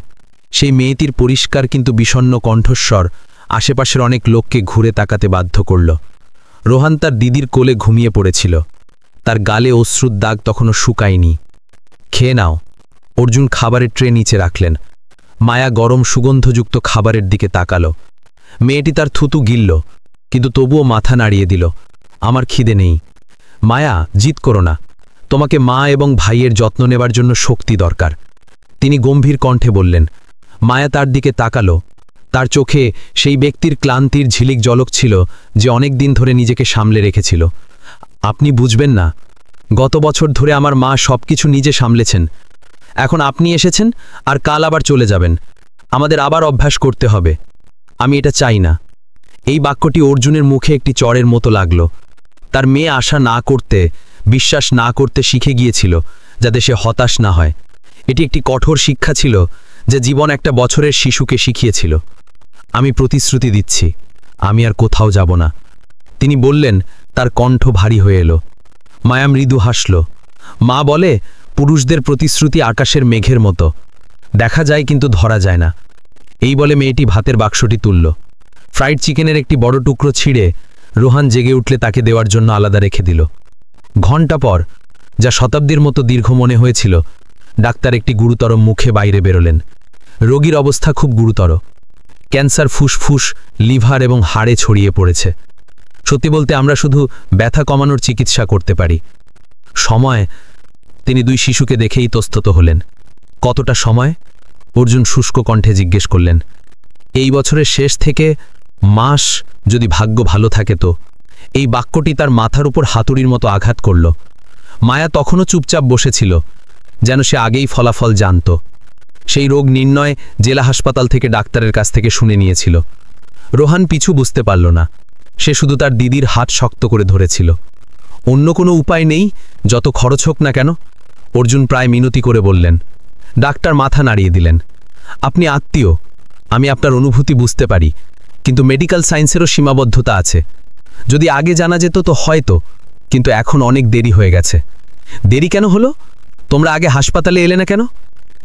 সেই মেয়েটির পরিষ্কার কিন্তু বিষণ্ণ কণ্ঠস্বর আশেপাশের অনেক লোককে ঘুরে তাকাতে বাধ্য করল। রোহান তার দিদির কোলে ঘুমিয়ে পড়েছিল, তার গালে অশ্রুর দাগ তখনও শুকায়নি। খেয়ে নাও। অর্জুন খাবারের ট্রে নিচে রাখলেন। মায়া গরম সুগন্ধযুক্ত খাবারের দিকে তাকালো। মেয়েটি তার থুতু গিলল, কিন্তু তবুও মাথা নাড়িয়ে দিল, আমার খিদে নেই। মায়া, জিদ করো না, তোমাকে মা এবং ভাইয়ের যত্ন নেবার জন্য শক্তি দরকার, তিনি গম্ভীর কণ্ঠে বললেন। মায়া তার দিকে তাকালো, তার চোখে সেই ব্যক্তির ক্লান্তির ঝিলিক ঝলক ছিল যে অনেক দিন ধরে নিজেকে সামলে রেখেছিল। আপনি বুঝবেন না, গত বছর ধরে আমার মা সবকিছু নিজে সামলেছেন। এখন আপনি এসেছেন আর কাল আবার চলে যাবেন। আমাদের আবার অভ্যাস করতে হবে। আমি এটা চাই না। এই বাক্যটি অর্জুনের মুখে একটি চড়ের মতো লাগল। তার মেয়ে আশা না করতে, বিশ্বাস না করতে শিখে গিয়েছিল, যাতে সে হতাশ না হয়। এটি একটি কঠোর শিক্ষা ছিল, যে জীবন একটা বছরের শিশুকে শিখিয়েছিল। আমি প্রতিশ্রুতি দিচ্ছি, আমি আর কোথাও যাব না। তিনি বললেন, তার কণ্ঠ ভারী হয়ে এলো। মায়া মৃদু হাসল। মা বলে, পুরুষদের প্রতিশ্রুতি আকাশের মেঘের মতো, দেখা যায় কিন্তু ধরা যায় না। এই বলে মেয়েটি ভাতের বাক্সটি তুলল। ফ্রাইড চিকেনের একটি বড় টুকরো ছিঁড়ে রোহান জেগে উঠলে তাকে দেওয়ার জন্য আলাদা রেখে দিল। ঘণ্টা পর, যা শতাব্দীর মতো দীর্ঘ মনে হয়েছিল, ডাক্তার একটি গুরুতর মুখে বাইরে বেরোলেন। রোগীর অবস্থা খুব গুরুতর। ক্যান্সার ফুসফুস, লিভার এবং হাড়ে ছড়িয়ে পড়েছে। সত্যি বলতে আমরা শুধু ব্যথা কমানোর চিকিৎসা করতে পারি। সময়। তিনি দুই শিশুকে দেখেই ইতস্তত হলেন। কতটা সময়? অর্জুন শুষ্ক কণ্ঠে জিজ্ঞেস করলেন। এই বছরের শেষ থেকে মাস, যদি ভাগ্য ভালো থাকে তো। এই বাক্যটি তার মাথার উপর হাতুড়ির মতো আঘাত করল। মায়া তখনও চুপচাপ বসেছিল, যেন সে আগেই ফলাফল জানত। সেই রোগ নির্ণয় জেলা হাসপাতাল থেকে ডাক্তারের কাছ থেকে শুনে নিয়েছিল। রোহান পিছু বুঝতে পারল না। সে শুধু তার দিদির হাত শক্ত করে ধরেছিল। অন্য কোনো উপায় নেই, যত খরচ হোক না কেন। অর্জুন প্রায় মিনতি করে বললেন। ডাক্তার মাথা নাড়িয়ে দিলেন। আপনি আত্মীয়, আমি আপনার অনুভূতি বুঝতে পারি, কিন্তু মেডিকেল সায়েন্সেরও সীমাবদ্ধতা আছে। যদি আগে জানা যেত তো হয়তো, কিন্তু এখন অনেক দেরি হয়ে গেছে। দেরি কেন হলো? তোমরা আগে হাসপাতালে এলে না কেন?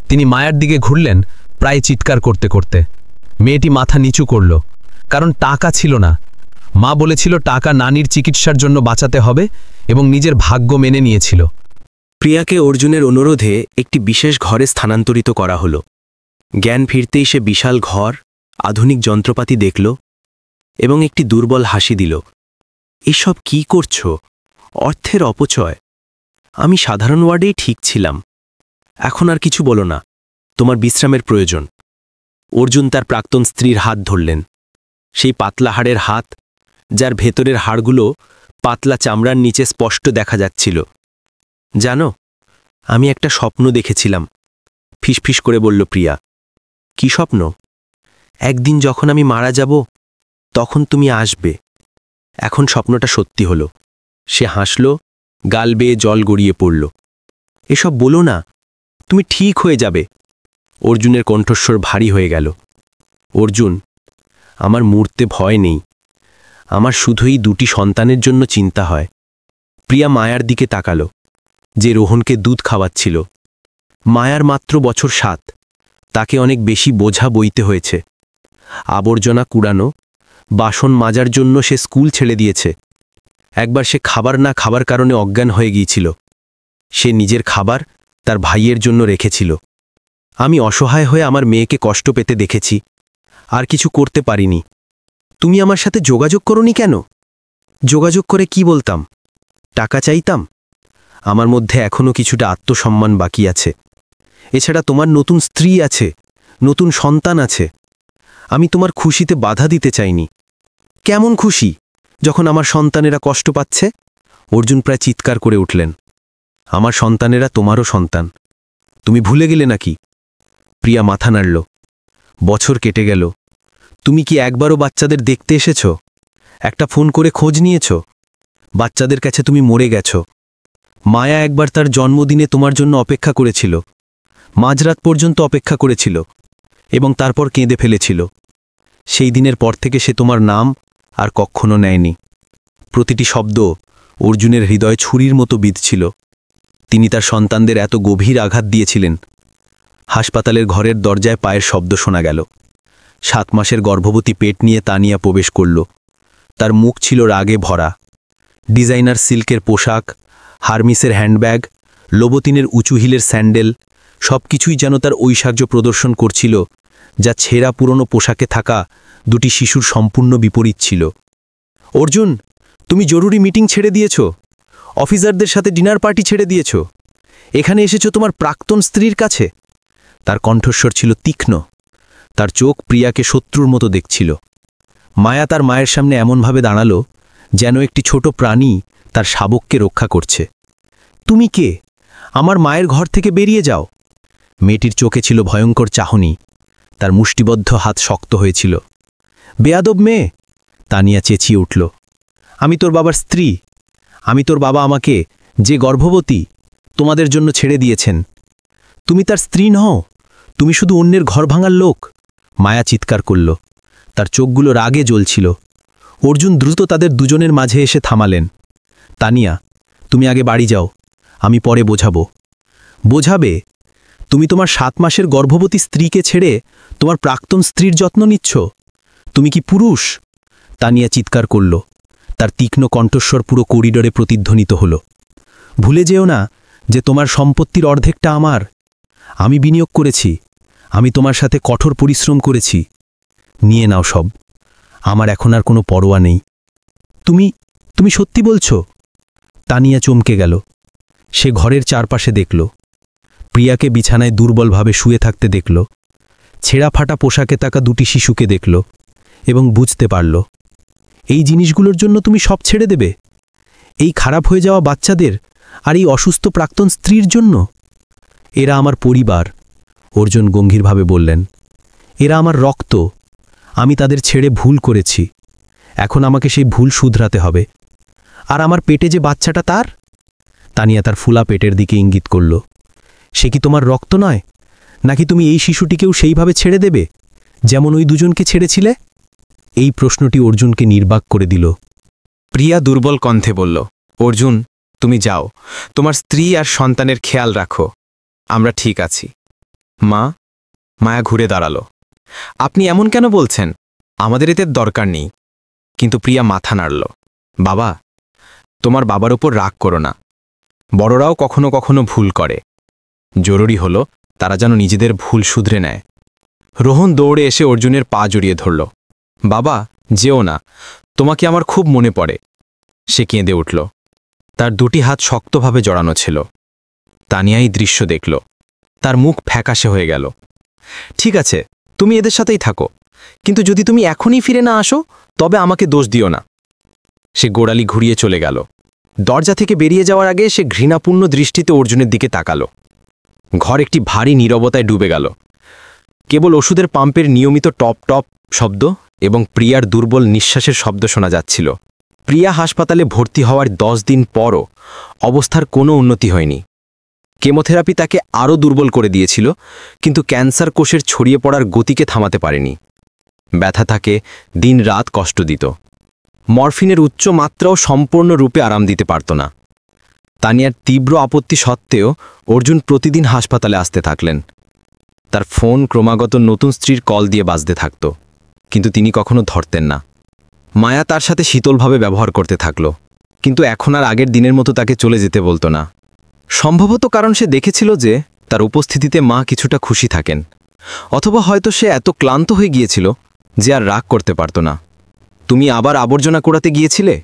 তিনি মায়ার দিকে ঘুরলেন, প্রায় চিৎকার করতে করতে। মেয়েটি মাথা নিচু করল। কারণ টাকা ছিল না। মা বলেছিল টাকা নানির চিকিৎসার জন্য বাঁচাতে হবে, এবং নিজের ভাগ্য মেনে নিয়েছিল। প্রিয়াকে অর্জুনের অনুরোধে একটি বিশেষ ঘরে স্থানান্তরিত করা হলো। জ্ঞান ফিরতেই সে বিশাল ঘর, আধুনিক যন্ত্রপাতি দেখল এবং একটি দুর্বল হাসি দিল। এসব কি করছো? অর্থের অপচয়। আমি সাধারণ ওয়ার্ডেই ঠিক ছিলাম। এখন আর কিছু বলো না, তোমার বিশ্রামের প্রয়োজন। অর্জুন তার প্রাক্তন স্ত্রীর হাত ধরলেন। সেই পাতলা হাড়ের হাত, যার ভেতরের হাড়গুলো পাতলা চামড়ার নিচে স্পষ্ট দেখা যাচ্ছিল। জানো, আমি একটা স্বপ্ন দেখেছিলাম, ফিসফিস করে বলল প্রিয়া। কি স্বপ্ন? একদিন যখন আমি মারা যাব, তখন তুমি আসবে। এখন স্বপ্নটা সত্যি হলো। সে হাসল, গাল বেয়ে জল গড়িয়ে পড়ল। এসব বলো না, তুমি ঠিক হয়ে যাবে। অর্জুনের কণ্ঠস্বর ভারী হয়ে গেল। অর্জুন, আমার মূর্তে ভয় নেই। আমার শুধুই দুটি সন্তানের জন্য চিন্তা হয়। প্রিয়া মায়ার দিকে তাকালো, যে রোহনকে দুধ খাওয়াচ্ছিল। মায়ার মাত্র বছর 7। তাকে অনেক বেশি বোঝা বইতে হয়েছে। আবর্জনা কুড়ানো, বাসন মাজার জন্য সে স্কুল ছেড়ে দিয়েছে। একবার সে খাবার না খাবার কারণে অজ্ঞান হয়ে গিয়েছিল। সে নিজের খাবার তার ভাইয়ের জন্য রেখেছিল। আমি অসহায় হয়ে আমার মেয়েকে কষ্ট পেতে দেখেছি, আর কিছু করতে পারিনি। তুমি আমার সাথে যোগাযোগ করোনি কেন? যোগাযোগ করে কি বলতাম? টাকা চাইতাম? আমার মধ্যে এখনও কিছুটা আত্মসম্মান বাকি আছে। এছাড়া তোমার নতুন স্ত্রী আছে, নতুন সন্তান আছে। আমি তোমার খুশিতে বাধা দিতে চাইনি। কেমন খুশি, যখন আমার সন্তানেরা কষ্ট পাচ্ছে? অর্জুন প্রায় চিৎকার করে উঠলেন। আমার সন্তানেরা তোমারও সন্তান। তুমি ভুলে গেলে নাকি? প্রিয়া মাথা নাড়ল। বছর কেটে গেল। তুমি কি একবারও বাচ্চাদের দেখতে এসেছ? একটা ফোন করে খোঁজ নিয়েছ? বাচ্চাদের কাছে তুমি মরে গেছ। মায়া একবার তার জন্মদিনে তোমার জন্য অপেক্ষা করেছিল। মাঝরাত পর্যন্ত অপেক্ষা করেছিল এবং তারপর কেঁদে ফেলেছিল। সেই দিনের পর থেকে সে তোমার নাম আর কখনো নেয়নি। প্রতিটি শব্দ অর্জুনের হৃদয় ছুরির মতো বিঁধছিল। তিনি তার সন্তানদের এত গভীর আঘাত দিয়েছিলেন। হাসপাতালের ঘরের দরজায় পায়ের শব্দ শোনা গেল। 7 মাসের গর্ভবতী পেট নিয়ে তানিয়া প্রবেশ করল। তার মুখ ছিল রাগে ভরা। ডিজাইনার সিল্কের পোশাক, হারমিসের হ্যান্ডব্যাগ, লোবতিনের উঁচু হিলের স্যান্ডেল, সবকিছুই যেন তার ঐশ্বর্য প্রদর্শন করছিল, যা ছেঁড়া পুরনো পোশাকে থাকা দুটি শিশুর সম্পূর্ণ বিপরীত ছিল। অর্জুন, তুমি জরুরি মিটিং ছেড়ে দিয়েছ, অফিসারদের সাথে ডিনার পার্টি ছেড়ে দিয়েছ, এখানে এসেছ তোমার প্রাক্তন স্ত্রীর কাছে। তার কণ্ঠস্বর ছিল তীক্ষ্ণ। তার চোখ প্রিয়াকে শত্রুর মতো দেখছিল। মায়া তার মায়ের সামনে এমনভাবে দাঁড়ালো, যেন একটি ছোট প্রাণী তার শাবককে রক্ষা করছে। তুমি কে? আমার মায়ের ঘর থেকে বেরিয়ে যাও। মেয়েটির চোখে ছিল ভয়ঙ্কর চাহনি, তার মুষ্টিবদ্ধ হাত শক্ত হয়েছিল। বেয়াদব মেয়ে, তানিয়া চেঁচিয়ে উঠল। আমি তোর বাবার স্ত্রী। আমি তোর বাবা আমাকে, যে গর্ভবতী, তোমাদের জন্য ছেড়ে দিয়েছেন। তুমি তার স্ত্রী নও, তুমি শুধু অন্যের ঘর ভাঙার লোক। মায়া চিৎকার করল, তার চোখগুলো রাগে জ্বলছিল। অর্জুন দ্রুত তাদের দুজনের মাঝে এসে থামালেন। তানিয়া, তুমি আগে বাড়ি যাও, আমি পরে বোঝাবো। বোঝাবে? তুমি তোমার 7 মাসের গর্ভবতী স্ত্রীকে ছেড়ে তোমার প্রাক্তন স্ত্রীর যত্ন নিচ্ছ? তুমি কি পুরুষ? তানিয়া চিৎকার করল, তার তীক্ষ্ণ কণ্ঠস্বর পুরো করিডোরে প্রতিধ্বনিত হল। ভুলে যেও না যে তোমার সম্পত্তির অর্ধেকটা আমার। আমি বিনিয়োগ করেছি, আমি তোমার সাথে কঠোর পরিশ্রম করেছি। নিয়ে নাও সব, আমার এখন আর কোনো পরোয়া নেই। তুমি তুমি সত্যি বলছো? তানিয়া চমকে গেল। সে ঘরের চারপাশে দেখল, প্রিয়াকে বিছানায় দুর্বলভাবে শুয়ে থাকতে দেখল, ছেঁড়া ফাটা পোশাকে থাকা 2টি শিশুকে দেখল, এবং বুঝতে পারল, এই জিনিসগুলোর জন্য তুমি সব ছেড়ে দেবে? এই খারাপ হয়ে যাওয়া বাচ্চাদের আর এই অসুস্থ প্রাক্তন স্ত্রীর জন্য? এরা আমার পরিবার, অর্জুন গম্ভীরভাবে বললেন। এরা আমার রক্ত। আমি তাদের ছেড়ে ভুল করেছি, এখন আমাকে সেই ভুল শুধরাতে হবে। আর আমার পেটে যে বাচ্চাটা, তার? তানিয়া তার ফুলা পেটের দিকে ইঙ্গিত করল। সে কি তোমার রক্ত নয়? নাকি তুমি এই শিশুটিকেও সেইভাবে ছেড়ে দেবে, যেমন ওই দুজনকে ছেড়েছিলে? এই প্রশ্নটি অর্জুনকে নির্বাক করে দিল। প্রিয়া দুর্বল কণ্ঠে বলল, অর্জুন, তুমি যাও, তোমার স্ত্রী আর সন্তানের খেয়াল রাখো, আমরা ঠিক আছি। মা? মায়া ঘুরে দাঁড়ালো। আপনি এমন কেন বলছেন? আমাদের এতে দরকার নেই। কিন্তু প্রিয়া মাথা নাড়ল। বাবা, তোমার বাবার ওপর রাগ করো না। বড়রাও কখনো কখনো ভুল করে। জরুরি হলো তারা যেন নিজেদের ভুল শুধরে নেয়। রোহন দৌড়ে এসে অর্জুনের পা জড়িয়ে ধরল। বাবা, যেও না, তোমাকে আমার খুব মনে পড়ে। সে কেঁদে উঠল, তার 2টি হাত শক্তভাবে জড়ানো ছিল। তানিয়া এই দৃশ্য দেখল, তার মুখ ফ্যাকাশে হয়ে গেল। ঠিক আছে, তুমি এদের সাথেই থাকো, কিন্তু যদি তুমি এখনই ফিরে না আসো তবে আমাকে দোষ দিও না। সে গোড়ালি ঘুরিয়ে চলে গেল। দরজা থেকে বেরিয়ে যাওয়ার আগে সে ঘৃণাপূর্ণ দৃষ্টিতে অর্জুনের দিকে তাকালো। ঘর একটি ভারী নীরবতায় ডুবে গেল। কেবল ওষুধের পাম্পের নিয়মিত টপ টপ শব্দ এবং প্রিয়ার দুর্বল নিঃশ্বাসের শব্দ শোনা যাচ্ছিল। প্রিয়া হাসপাতালে ভর্তি হওয়ার 10 দিন পরও অবস্থার কোনো উন্নতি হয়নি। কেমোথেরাপি তাকে আরও দুর্বল করে দিয়েছিল, কিন্তু ক্যান্সার কোষের ছড়িয়ে পড়ার গতিকে থামাতে পারেনি। ব্যথা তাকে দিন রাত কষ্ট দিত। মরফিনের উচ্চ মাত্রাও সম্পূর্ণরূপে আরাম দিতে পারত না। তানিয়ার তীব্র আপত্তি সত্ত্বেও অর্জুন প্রতিদিন হাসপাতালে আসতে থাকলেন। তার ফোন ক্রমাগত নতুন স্ত্রীর কল দিয়ে বাজতে থাকত, কিন্তু তিনি কখনো ধরতেন না। মায়া তার সাথে শীতলভাবে ব্যবহার করতে থাকল, কিন্তু এখন আর আগের দিনের মতো তাকে চলে যেতে বলতো না। সম্ভবত কারণ সে দেখেছিল যে তার উপস্থিতিতে মা কিছুটা খুশি থাকেন, অথবা হয়তো সে এত ক্লান্ত হয়ে গিয়েছিল যে আর রাগ করতে পারত না। তুমি আবার আবর্জনা কুড়াতে গিয়েছিলে?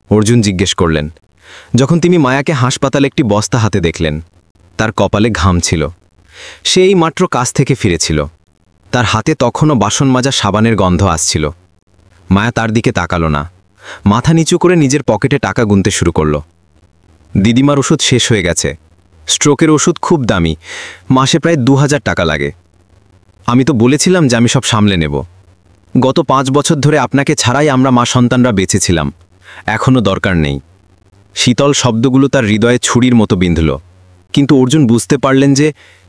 অর্জুন জিজ্ঞেস করলেন, যখন তিনি মায়াকে হাসপাতালে একটি বস্তা হাতে দেখলেন। তার কপালে ঘাম ছিল। সে এই মাত্র কাজ থেকে ফিরেছিল। তার হাতে তখনও বাসন মাজা সাবানের গন্ধ আসছিল। মায়া তার দিকে তাকালো না, মাথা নিচু করে নিজের পকেটে টাকা গুনতে শুরু করল। দিদিমার ওষুধ শেষ হয়ে গেছে। স্ট্রোকের ওষুধ খুব দামি, মাসে প্রায় 2000 টাকা লাগে। আমি তো বলেছিলাম যে আমি সব সামলে নেব। গত 5 বছর ধরে আপনাকে ছাড়াই আমরা মা সন্তানরা বেঁচেছিলাম, এখনও দরকার নেই। শীতল শব্দগুলো তার হৃদয়ে ছুরির মতো বিঁধল, কিন্তু অর্জুন বুঝতে পারলেন যে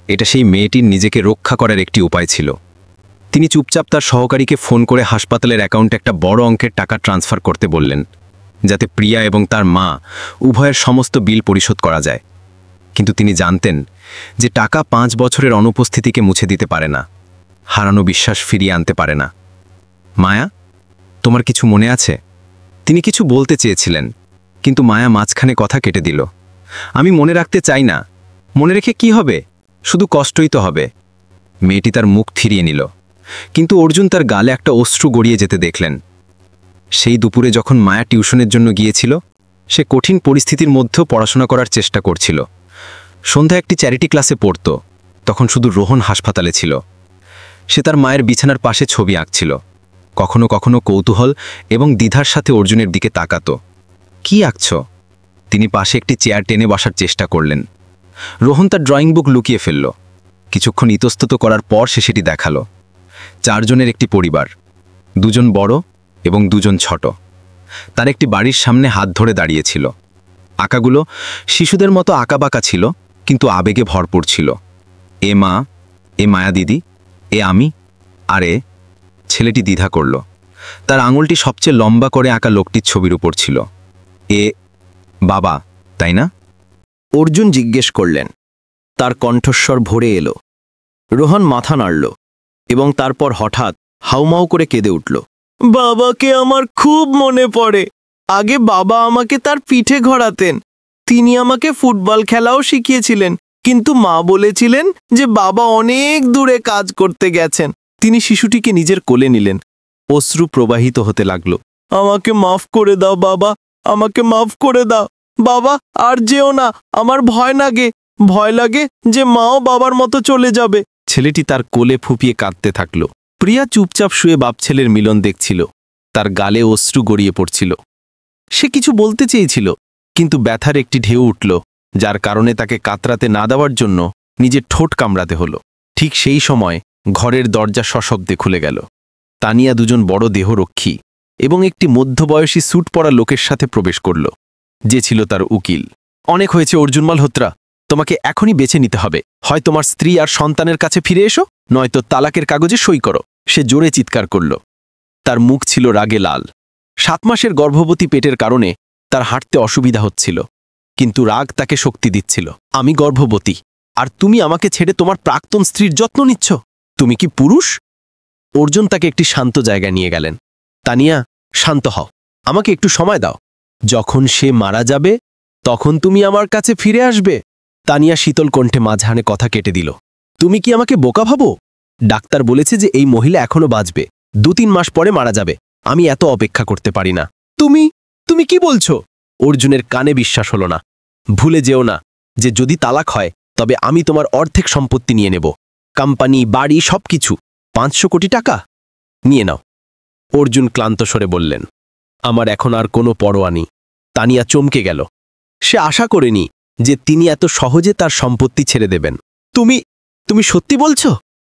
এটা সেই মেয়েটির নিজেকে রক্ষা করার একটি উপায় ছিল। তিনি চুপচাপ তার সহকারীকে ফোন করে হাসপাতালের অ্যাকাউন্টে একটা বড় অঙ্কের টাকা ট্রান্সফার করতে বললেন, যাতে প্রিয়া এবং তার মা উভয়ের সমস্ত বিল পরিশোধ করা যায়। কিন্তু তিনি জানতেন যে টাকা 5 বছরের অনুপস্থিতিকে মুছে দিতে পারে না, হারানো বিশ্বাস ফিরিয়ে আনতে পারে না। মায়া, তোমার কিছু মনে আছে? তিনি কিছু বলতে চেয়েছিলেন, কিন্তু মায়া মাঝখানে কথা কেটে দিল। আমি মনে রাখতে চাই না। মনে রেখে কি হবে? শুধু কষ্টই তো হবে। মেয়েটি তার মুখ ফিরিয়ে নিল, কিন্তু অর্জুন তার গালে একটা অশ্রু গড়িয়ে যেতে দেখলেন। সেই দুপুরে যখন মায়া টিউশনের জন্য গিয়েছিল, সে কঠিন পরিস্থিতির মধ্যেও পড়াশোনা করার চেষ্টা করছিল। সন্ধ্যা একটি চ্যারিটি ক্লাসে পড়ত, তখন শুধু রোহন হাসপাতালে ছিল। সে তার মায়ের বিছানার পাশে ছবি আঁকছিল, কখনো কখনো কৌতূহল এবং দ্বিধার সাথে অর্জুনের দিকে তাকাত। কি আঁকছ? তিনি পাশে একটি চেয়ার টেনে বসার চেষ্টা করলেন। রোহন তার ড্রয়িং বুক লুকিয়ে ফেলল। কিছুক্ষণ ইতস্তত করার পর সে সেটি দেখালো। 4 জনের একটি পরিবার, 2 জন বড় এবং 2 জন ছোট। তার একটি বাড়ির সামনে হাত ধরে দাঁড়িয়েছিল। আঁকাগুলো শিশুদের মতো আঁকাবাঁকা ছিল, কিন্তু আবেগে ভরপুর ছিল। এ মা, এ মায়া দিদি, এ আমি, আর এ। ছেলেটি দ্বিধা করল। তার আঙুলটি সবচেয়ে লম্বা করে আঁকা লোকটির ছবির উপর ছিল। এ বাবা, তাই না? অর্জুন জিজ্ঞেস করলেন। তার কণ্ঠস্বর ভরে এলো। রোহন মাথা নাড়ল এবং তারপর হঠাৎ হাউমাউ করে কেঁদে উঠল। বাবাকে আমার খুব মনে পড়ে। আগে বাবা আমাকে তার পিঠে ঘোরাতেন। তিনি আমাকে ফুটবল খেলাও শিখিয়েছিলেন, কিন্তু মা বলেছিলেন যে বাবা অনেক দূরে কাজ করতে গেছেন। তিনি শিশুটিকে নিজের কোলে নিলেন। অশ্রু প্রবাহিত হতে লাগল। আমাকে মাফ করে দাও বাবা, আমাকে মাফ করে দাও বাবা, আর যেও না, আমার ভয় লাগে যে মাও বাবার মতো চলে যাবে। ছেলেটি তার কোলে ফুপিয়ে কাঁদতে থাকল। প্রিয়া চুপচাপ শুয়ে বাপ ছেলের মিলন দেখছিল। তার গালে অশ্রু গড়িয়ে পড়ছিল। সে কিছু বলতে চেয়েছিল, কিন্তু ব্যথার একটি ঢেউ উঠল, যার কারণে তাকে কাতরাতে না দেওয়ার জন্য নিজের ঠোঁট কামড়াতে হলো। ঠিক সেই সময় ঘরের দরজা সশব্দে খুলে গেল। তানিয়া 2 জন বড় দেহরক্ষী এবং একটি মধ্যবয়সী স্যুট পরা লোকের সাথে প্রবেশ করল, যে ছিল তার উকিল। অনেক হয়েছে অর্জুন মালহোত্রা, তোমাকে এখনই বেছে নিতে হবে। হয় তোমার স্ত্রী আর সন্তানের কাছে ফিরে এসো, নয়তো তালাকের কাগজে সই করো। সে জোরে চিৎকার করল। তার মুখ ছিল রাগে লাল। 7 মাসের গর্ভবতী পেটের কারণে তার হাঁটতে অসুবিধা হচ্ছিল, কিন্তু রাগ তাকে শক্তি দিচ্ছিল। আমি গর্ভবতী, আর তুমি আমাকে ছেড়ে তোমার প্রাক্তন স্ত্রীর যত্ন নিচ্ছ? তুমি কি পুরুষ? অর্জুন তাকে একটি শান্ত জায়গায় নিয়ে গেলেন। তানিয়া, শান্ত হও, আমাকে একটু সময় দাও। যখন সে মারা যাবে তখন তুমি আমার কাছে ফিরে আসবে। তানিয়া শীতল কণ্ঠে মাঝখানে কথা কেটে দিল। তুমি কি আমাকে বোকা ভাবো? ডাক্তার বলেছে যে এই মহিলা এখনো বাঁচবে, 2-3 মাস পরে মারা যাবে। আমি এত অপেক্ষা করতে পারি না। তুমি কি বলছো? অর্জুনের কানে বিশ্বাস হলো না। ভুলে যেও না যে যদি তালাক হয় তবে আমি তোমার অর্ধেক সম্পত্তি নিয়ে নেব, কোম্পানি, বাড়ি, সবকিছু। 500 কোটি টাকা নিয়ে নাও। অর্জুন ক্লান্ত স্বরে বললেন। আমার এখন আর কোনো পরোয়া নেই। তানিয়া চমকে গেল। সে আশা করেনি যে তিনি এত সহজে তার সম্পত্তি ছেড়ে দেবেন। তুমি সত্যি বলছো?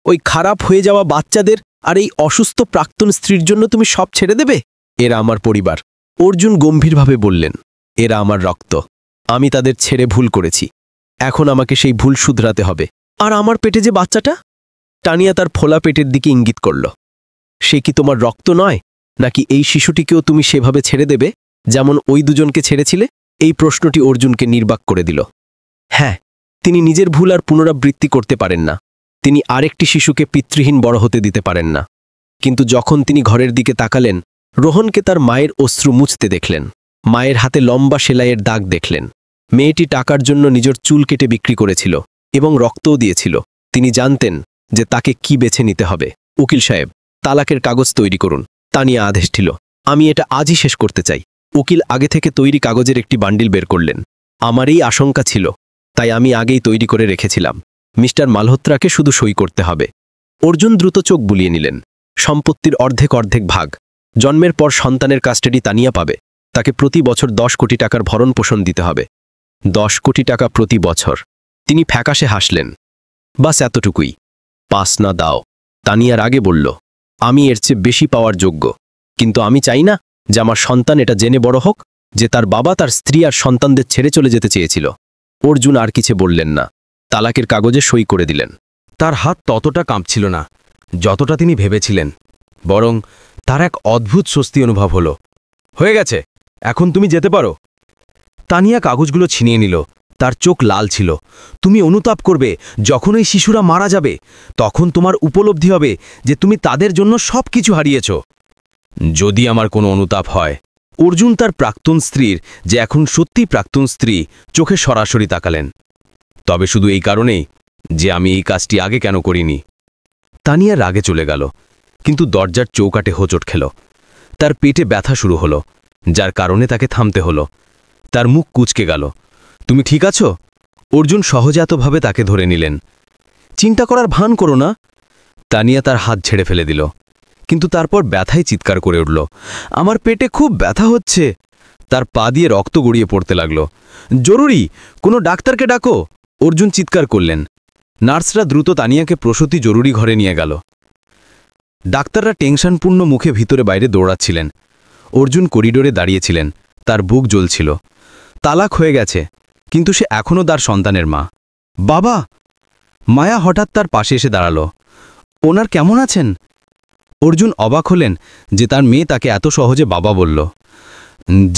ওই খারাপ হয়ে যাওয়া বাচ্চাদের আর এই অসুস্থ প্রাক্তন স্ত্রীর জন্য তুমি সব ছেড়ে দেবে? এরা আমার পরিবার, অর্জুন গম্ভীরভাবে বললেন। এরা আমার রক্ত। আমি তাদের ছেড়ে ভুল করেছি। এখন আমাকে সেই ভুল শুধরাতে হবে। আর আমার পেটে যে বাচ্চাটা? টানিয়া তার ফোলা পেটের দিকে ইঙ্গিত করল। সে কি তোমার রক্ত নয়, নাকি এই শিশুটিকেও তুমি সেভাবে ছেড়ে দেবে যেমন ওই 2 জনকে ছেড়েছিলে? এই প্রশ্নটি অর্জুনকে নির্বাক করে দিল। হ্যাঁ, তিনি নিজের ভুল আর পুনরাবৃত্তি করতে পারেন না। তিনি আরেকটি শিশুকে পিতৃহীন বড় হতে দিতে পারেন না। কিন্তু যখন তিনি ঘরের দিকে তাকালেন, রোহনকে তার মায়ের অশ্রু মুছতে দেখলেন। মায়ের হাতে লম্বা সেলাইয়ের দাগ দেখলেন। মেয়েটি টাকার জন্য নিজের চুল কেটে বিক্রি করেছিল এবং রক্তও দিয়েছিল। তিনি জানতেন যে তাকে কি বেছে নিতে হবে। উকিল সাহেব, তালাকের কাগজ তৈরি করুন। তানিয়া আদেশ দিল। আমি এটা আজই শেষ করতে চাই। উকিল আগে থেকে তৈরি কাগজের একটি বান্ডিল বের করলেন। আমার এই আশঙ্কা ছিল, তাই আমি আগেই তৈরি করে রেখেছিলাম। মিস্টার মালহোত্রাকে শুধু সই করতে হবে। অর্জুন দ্রুত চোখ বুলিয়ে নিলেন। সম্পত্তির অর্ধেক ভাগ। জন্মের পর সন্তানের কাস্টাডি তানিয়া পাবে। তাকে প্রতি বছর 10 কোটি টাকার ভরণ পোষণ দিতে হবে। 10 কোটি টাকা প্রতি বছর। তিনি ফ্যাকাশে হাসলেন। বাস এতটুকুই। পাস না দাও। তানিয়ার আগে বলল, আমি এর চেয়ে বেশি পাওয়ার যোগ্য, কিন্তু আমি চাই না যে আমার সন্তান এটা জেনে বড় হোক যে তার বাবা তার স্ত্রী আর সন্তানদের ছেড়ে চলে যেতে চেয়েছিল। অর্জুন আর কিছু বললেন না। তালাকের কাগজে সই করে দিলেন। তার হাত ততটা কাঁপছিল না যতটা তিনি ভেবেছিলেন, বরং তার এক অদ্ভুত স্বস্তি অনুভব হল। হয়ে গেছে, এখন তুমি যেতে পারো। তানিয়া কাগজগুলো ছিনিয়ে নিল। তার চোখ লাল ছিল। তুমি অনুতাপ করবে যখন এই শিশুরা মারা যাবে, তখন তোমার উপলব্ধি হবে যে তুমি তাদের জন্য সব কিছু হারিয়েছ। যদি আমার কোনো অনুতাপ হয়। অর্জুন তার প্রাক্তন স্ত্রীর, যে এখন সত্যি প্রাক্তন স্ত্রী, চোখে সরাসরি তাকালেন। তবে শুধু এই কারণেই যে আমি এই কাজটি আগে কেন করিনি। তানিয়া রাগে চলে গেল, কিন্তু দরজার চৌকাটে হোঁচট খেল। তার পেটে ব্যথা শুরু হলো, যার কারণে তাকে থামতে হলো। তার মুখ কুঁচকে গেল। তুমি ঠিক আছো? অর্জুন সহজাতভাবে তাকে ধরে নিলেন। চিন্তা করার ভান করো না। তানিয়া তার হাত ছেড়ে ফেলে দিল, কিন্তু তারপর ব্যথায় চিৎকার করে উঠল। আমার পেটে খুব ব্যথা হচ্ছে। তার পা দিয়ে রক্ত গড়িয়ে পড়তে লাগল। জরুরি, কোনো ডাক্তারকে ডাকো, অর্জুন চিৎকার করলেন। নার্সরা দ্রুত তানিয়াকে প্রসূতি জরুরি ঘরে নিয়ে গেল। ডাক্তাররা টেনশনপূর্ণ মুখে ভিতরে বাইরে দৌড়াচ্ছিলেন। অর্জুন করিডোরে দাঁড়িয়েছিলেন, তার বুক জ্বলছিল। তালাক হয়ে গেছে, কিন্তু সে এখনও তার সন্তানের মা। বাবা! মায়া হঠাৎ তার পাশে এসে দাঁড়াল। ওনার কেমন আছেন? অর্জুন অবাক হলেন যে তার মেয়ে তাকে এত সহজে বাবা বলল।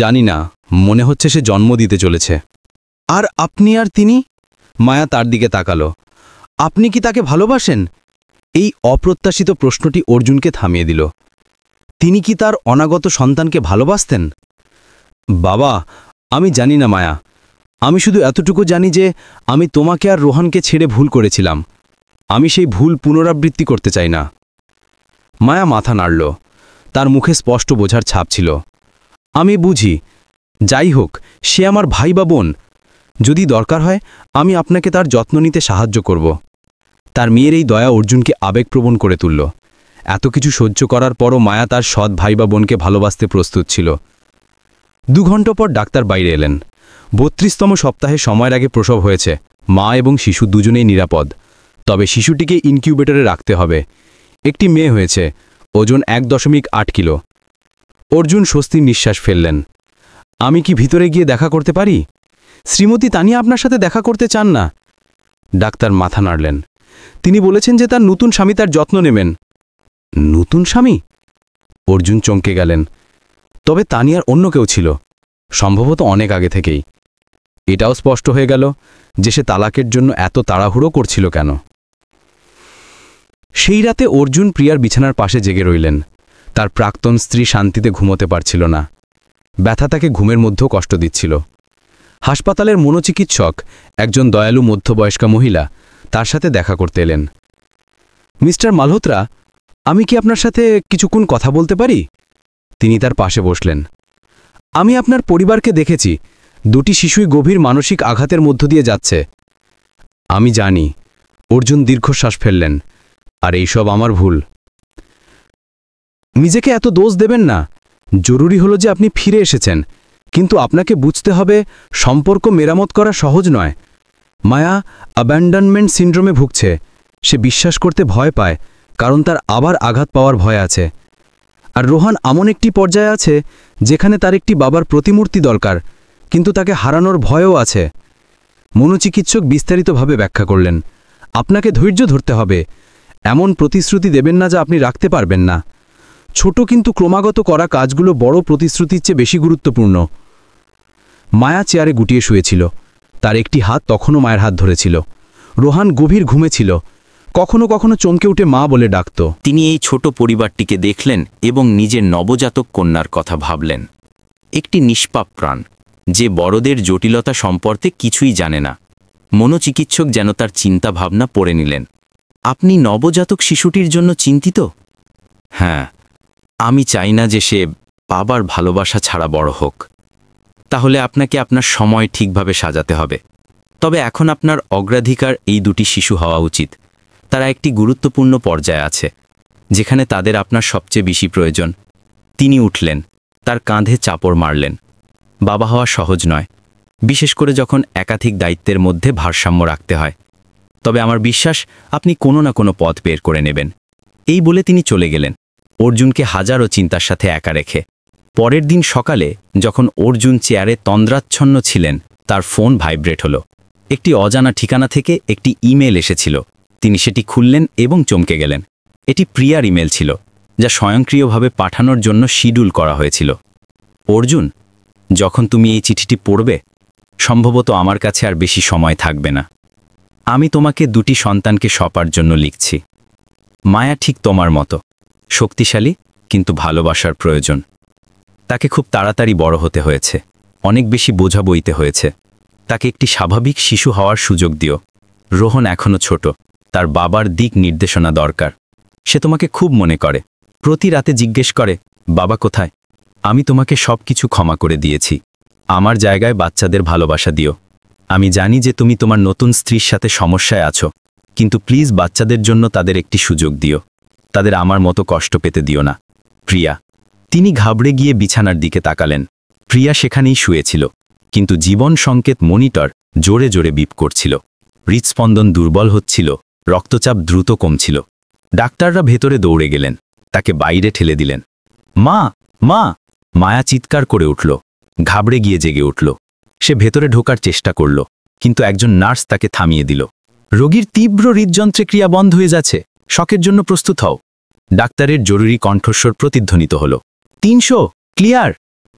জানি না, মনে হচ্ছে সে জন্ম দিতে চলেছে। আর আপনি আর তিনি? মায়া তার দিকে তাকালো। আপনি কি তাকে ভালোবাসেন? এই অপ্রত্যাশিত প্রশ্নটি অর্জুনকে থামিয়ে দিল। তিনি কি তার অনাগত সন্তানকে ভালোবাসতেন? বাবা, আমি জানি না মায়া। আমি শুধু এতটুকু জানি যে আমি তোমাকে আর রোহানকে ছেড়ে ভুল করেছিলাম। আমি সেই ভুল পুনরাবৃত্তি করতে চাই না। মায়া মাথা নাড়ল, তার মুখে স্পষ্ট বোঝার ছাপ ছিল। আমি বুঝি, যাই হোক, সে আমার ভাই বা বোন। যদি দরকার হয় আমি আপনাকে তার যত্ন নিতে সাহায্য করব। তার মেয়ের এই দয়া অর্জুনকে আবেগপ্রবণ করে তুলল। এত কিছু সহ্য করার পরও মায়া তার সৎ ভাই বা বোনকে ভালোবাসতে প্রস্তুত ছিল। 2 ঘণ্টা পর ডাক্তার বাইরে এলেন। 32তম সপ্তাহে সময়ের আগে প্রসব হয়েছে। মা এবং শিশু দুজনেই নিরাপদ। তবে শিশুটিকে ইনকিউবেটরে রাখতে হবে। একটি মেয়ে হয়েছে, ওজন 1.8 কিলো। অর্জুন স্বস্তির নিঃশ্বাস ফেললেন। আমি কি ভিতরে গিয়ে দেখা করতে পারি? শ্রীমতী তানিয়া আপনার সাথে দেখা করতে চান না। ডাক্তার মাথা নাড়লেন। তিনি বলেছেন যে তার নতুন স্বামী তার যত্ন নেবেন। নতুন স্বামী? অর্জুন চমকে গেলেন। তবে তানিয়ার অন্য কেউ ছিল, সম্ভবত অনেক আগে থেকেই। এটাও স্পষ্ট হয়ে গেল যে সে তালাকের জন্য এত তাড়াহুড়ো করছিল কেন। সেই রাতে অর্জুন প্রিয়ার বিছানার পাশে জেগে রইলেন। তার প্রাক্তন স্ত্রী শান্তিতে ঘুমোতে পারছিল না। ব্যথা তাকে ঘুমের মধ্যেও কষ্ট দিচ্ছিল। হাসপাতালের মনোচিকিৎসক, একজন দয়ালু মধ্যবয়স্কা মহিলা, তার সাথে দেখা করতে এলেন। মিস্টার মালহোত্রা, আমি কি আপনার সাথে কিছুক্ষণ কথা বলতে পারি? তিনি তার পাশে বসলেন। আমি আপনার পরিবারকে দেখেছি, 2টি শিশুই গভীর মানসিক আঘাতের মধ্য দিয়ে যাচ্ছে। আমি জানি। অর্জুন দীর্ঘশ্বাস ফেললেন। আর এইসব আমার ভুল। নিজেকে এত দোষ দেবেন না। জরুরি হলো যে আপনি ফিরে এসেছেন, কিন্তু আপনাকে বুঝতে হবে সম্পর্ক মেরামত করা সহজ নয়। মায়া অ্যাবান্ডনমেন্ট সিন্ড্রোমে ভুগছে। সে বিশ্বাস করতে ভয় পায়, কারণ তার আবার আঘাত পাওয়ার ভয় আছে। আর রোহান এমন একটি পর্যায়ে আছে যেখানে তার একটি বাবার প্রতিমূর্তি দরকার, কিন্তু তাকে হারানোর ভয়ও আছে। মনোচিকিৎসক বিস্তারিতভাবে ব্যাখ্যা করলেন। আপনাকে ধৈর্য ধরতে হবে। এমন প্রতিশ্রুতি দেবেন না যা আপনি রাখতে পারবেন না। ছোট কিন্তু ক্রমাগত করা কাজগুলো বড় প্রতিশ্রুতির চেয়ে বেশি গুরুত্বপূর্ণ। মায়া চেয়ারে গুটিয়ে শুয়েছিল। তার একটি হাত তখনও মায়ের হাত ধরেছিল। রোহান গভীর ঘুমে ছিল। কখনো কখনো চমকে উঠে মা বলে ডাকত। তিনি এই ছোট পরিবারটিকে দেখলেন এবং নিজের নবজাতক কন্যার কথা ভাবলেন। একটি নিষ্পাপ প্রাণ, যে বড়দের জটিলতা সম্পর্কে কিছুই জানে না। মনোচিকিৎসক যেন তার চিন্তা ভাবনা পড়ে নিলেন। আপনি নবজাতক শিশুটির জন্য চিন্তিত? হ্যাঁ, আমি চাই না যে সে বাবার ভালোবাসা ছাড়া বড় হোক। তাহলে আপনাকে আপনার সময় ঠিকভাবে সাজাতে হবে। তবে এখন আপনার অগ্রাধিকার এই 2টি শিশু হওয়া উচিত। তারা একটি গুরুত্বপূর্ণ পর্যায়ে আছে, যেখানে তাদের আপনার সবচেয়ে বেশি প্রয়োজন। তিনি উঠলেন, তার কাঁধে চাপড় মারলেন। বাবা হওয়া সহজ নয়, বিশেষ করে যখন একাধিক দায়িত্বের মধ্যে ভারসাম্য রাখতে হয়। তবে আমার বিশ্বাস আপনি কোনো না কোনো পথ বের করে নেবেন। এই বলে তিনি চলে গেলেন, অর্জুনকে হাজারো চিন্তার সাথে একা রেখে। পরের দিন সকালে যখন অর্জুন চেয়ারে তন্দ্রাচ্ছন্ন ছিলেন, তার ফোন ভাইব্রেট হলো। একটি অজানা ঠিকানা থেকে একটি ইমেল এসেছিল। তিনি সেটি খুললেন এবং চমকে গেলেন। এটি প্রিয়ার ইমেল ছিল, যা স্বয়ংক্রিয়ভাবে পাঠানোর জন্য শিডিউল করা হয়েছিল। অর্জুন, যখন তুমি এই চিঠিটি পড়বে, সম্ভবত আমার কাছে আর বেশি সময় থাকবে না। আমি তোমাকে 2টি সন্তানকে সপার জন্য লিখছি। মায়া ঠিক তোমার মতো, শক্তিশালী কিন্তু ভালোবাসার প্রয়োজন। তাকে খুব তাড়াতাড়ি বড় হতে হয়েছে, অনেক বেশি বোঝা বইতে হয়েছে। তাকে একটি স্বাভাবিক শিশু হওয়ার সুযোগ দিও। রোহন এখনও ছোট, তার বাবার দিক নির্দেশনা দরকার। সে তোমাকে খুব মনে করে, প্রতি রাতে জিজ্ঞেস করে, বাবা কোথায়? আমি তোমাকে সব কিছু ক্ষমা করে দিয়েছি। আমার জায়গায় বাচ্চাদের ভালোবাসা দিও। আমি জানি যে তুমি তোমার নতুন স্ত্রীর সাথে সমস্যায় আছো, কিন্তু প্লিজ বাচ্চাদের জন্য তাদের একটি সুযোগ দিও। তাদের আমার মতো কষ্ট পেতে দিও না। প্রিয়া। তিনি ঘাবড়ে গিয়ে বিছানার দিকে তাকালেন। প্রিয়া সেখানেই শুয়েছিল, কিন্তু জীবন সংকেত মনিটর জোরে জোরে বিপ করছিল। হৃৎস্পন্দন দুর্বল হচ্ছিল, রক্তচাপ দ্রুত কমছিল। ডাক্তাররা ভেতরে দৌড়ে গেলেন, তাকে বাইরে ঠেলে দিলেন। মা, মা! মায়া চিৎকার করে উঠল, ঘাবড়ে গিয়ে জেগে উঠল। সে ভেতরে ঢোকার চেষ্টা করল, কিন্তু একজন নার্স তাকে থামিয়ে দিল। রোগীর তীব্র হৃদযন্ত্রে ক্রিয়া বন্ধ হয়ে যাচ্ছে, শকের জন্য প্রস্তুত হও। ডাক্তারের জরুরি কণ্ঠস্বর প্রতিধ্বনিত হল। 300, ক্লিয়ার!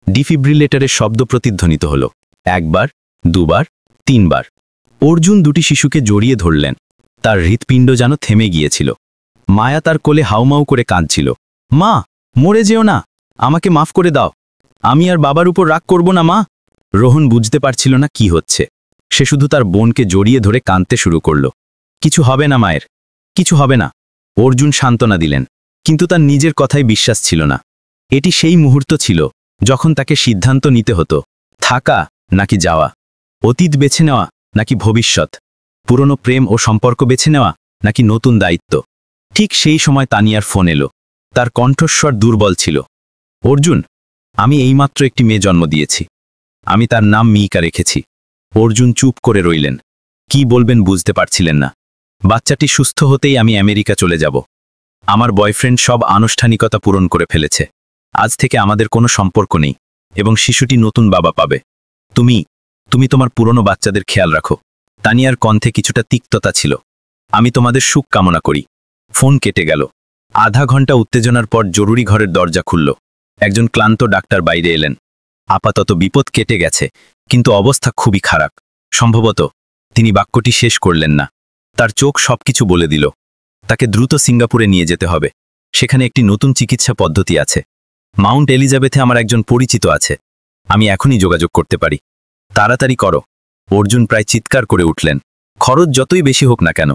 ডিফিব্রিলেটরের শব্দ প্রতিধ্বনিত হল। 1 বার, 2 বার, 3 বার। অর্জুন দুটি শিশুকে জড়িয়ে ধরলেন। তার হৃৎপিণ্ড যেন থেমে গিয়েছিল। মায়া তার কোলে হাউমাউ করে কাঁদছিল। মা, মরে যেও না, আমাকে মাফ করে দাও। আমি আর বাবার উপর রাগ করব না, মা। রোহন বুঝতে পারছিল না কি হচ্ছে। সে শুধু তার বোনকে জড়িয়ে ধরে কাঁদতে শুরু করল। কিছু হবে না মায়ের, কিছু হবে না। অর্জুন সান্ত্বনা দিলেন, কিন্তু তার নিজের কথাই বিশ্বাস ছিল না। এটি সেই মুহূর্ত ছিল যখন তাকে সিদ্ধান্ত নিতে হতো, থাকা নাকি যাওয়া, অতীত বেছে নেওয়া নাকি ভবিষ্যৎ, পুরনো প্রেম ও সম্পর্ক বেছে নেওয়া নাকি নতুন দায়িত্ব। ঠিক সেই সময় তানিয়ার ফোন এলো। তার কণ্ঠস্বর দুর্বল ছিল। অর্জুন, আমি এইমাত্র একটি মেয়ে জন্ম দিয়েছি। আমি তার নাম মিকা রেখেছি। অর্জুন চুপ করে রইলেন। কি বলবেন বুঝতে পারছিলেন না। বাচ্চাটি সুস্থ হতেই আমি আমেরিকা চলে যাব। আমার বয়ফ্রেন্ড সব আনুষ্ঠানিকতা পূরণ করে ফেলেছে। আজ থেকে আমাদের কোনো সম্পর্ক নেই এবং শিশুটি নতুন বাবা পাবে। তুমি তোমার পুরনো বাচ্চাদের খেয়াল রাখো। তানিয়ার কণ্ঠে কিছুটা তিক্ততা ছিল। আমি তোমাদের সুখ কামনা করি। ফোন কেটে গেল। আধা ঘন্টা উত্তেজনার পর জরুরি ঘরের দরজা খুলল। একজন ক্লান্ত ডাক্তার বাইরে এলেন। আপাতত বিপদ কেটে গেছে, কিন্তু অবস্থা খুবই খারাপ। সম্ভবত তিনি বাক্যটি শেষ করলেন না। তার চোখ সবকিছু বলে দিল। তাকে দ্রুত সিঙ্গাপুরে নিয়ে যেতে হবে। সেখানে একটি নতুন চিকিৎসা পদ্ধতি আছে। মাউন্ট এলিজাবেথে আমার একজন পরিচিত আছে। আমি এখনই যোগাযোগ করতে পারি। তাড়াতাড়ি করো। অর্জুন প্রায় চিৎকার করে উঠলেন। খরচ যতই বেশি হোক না কেন।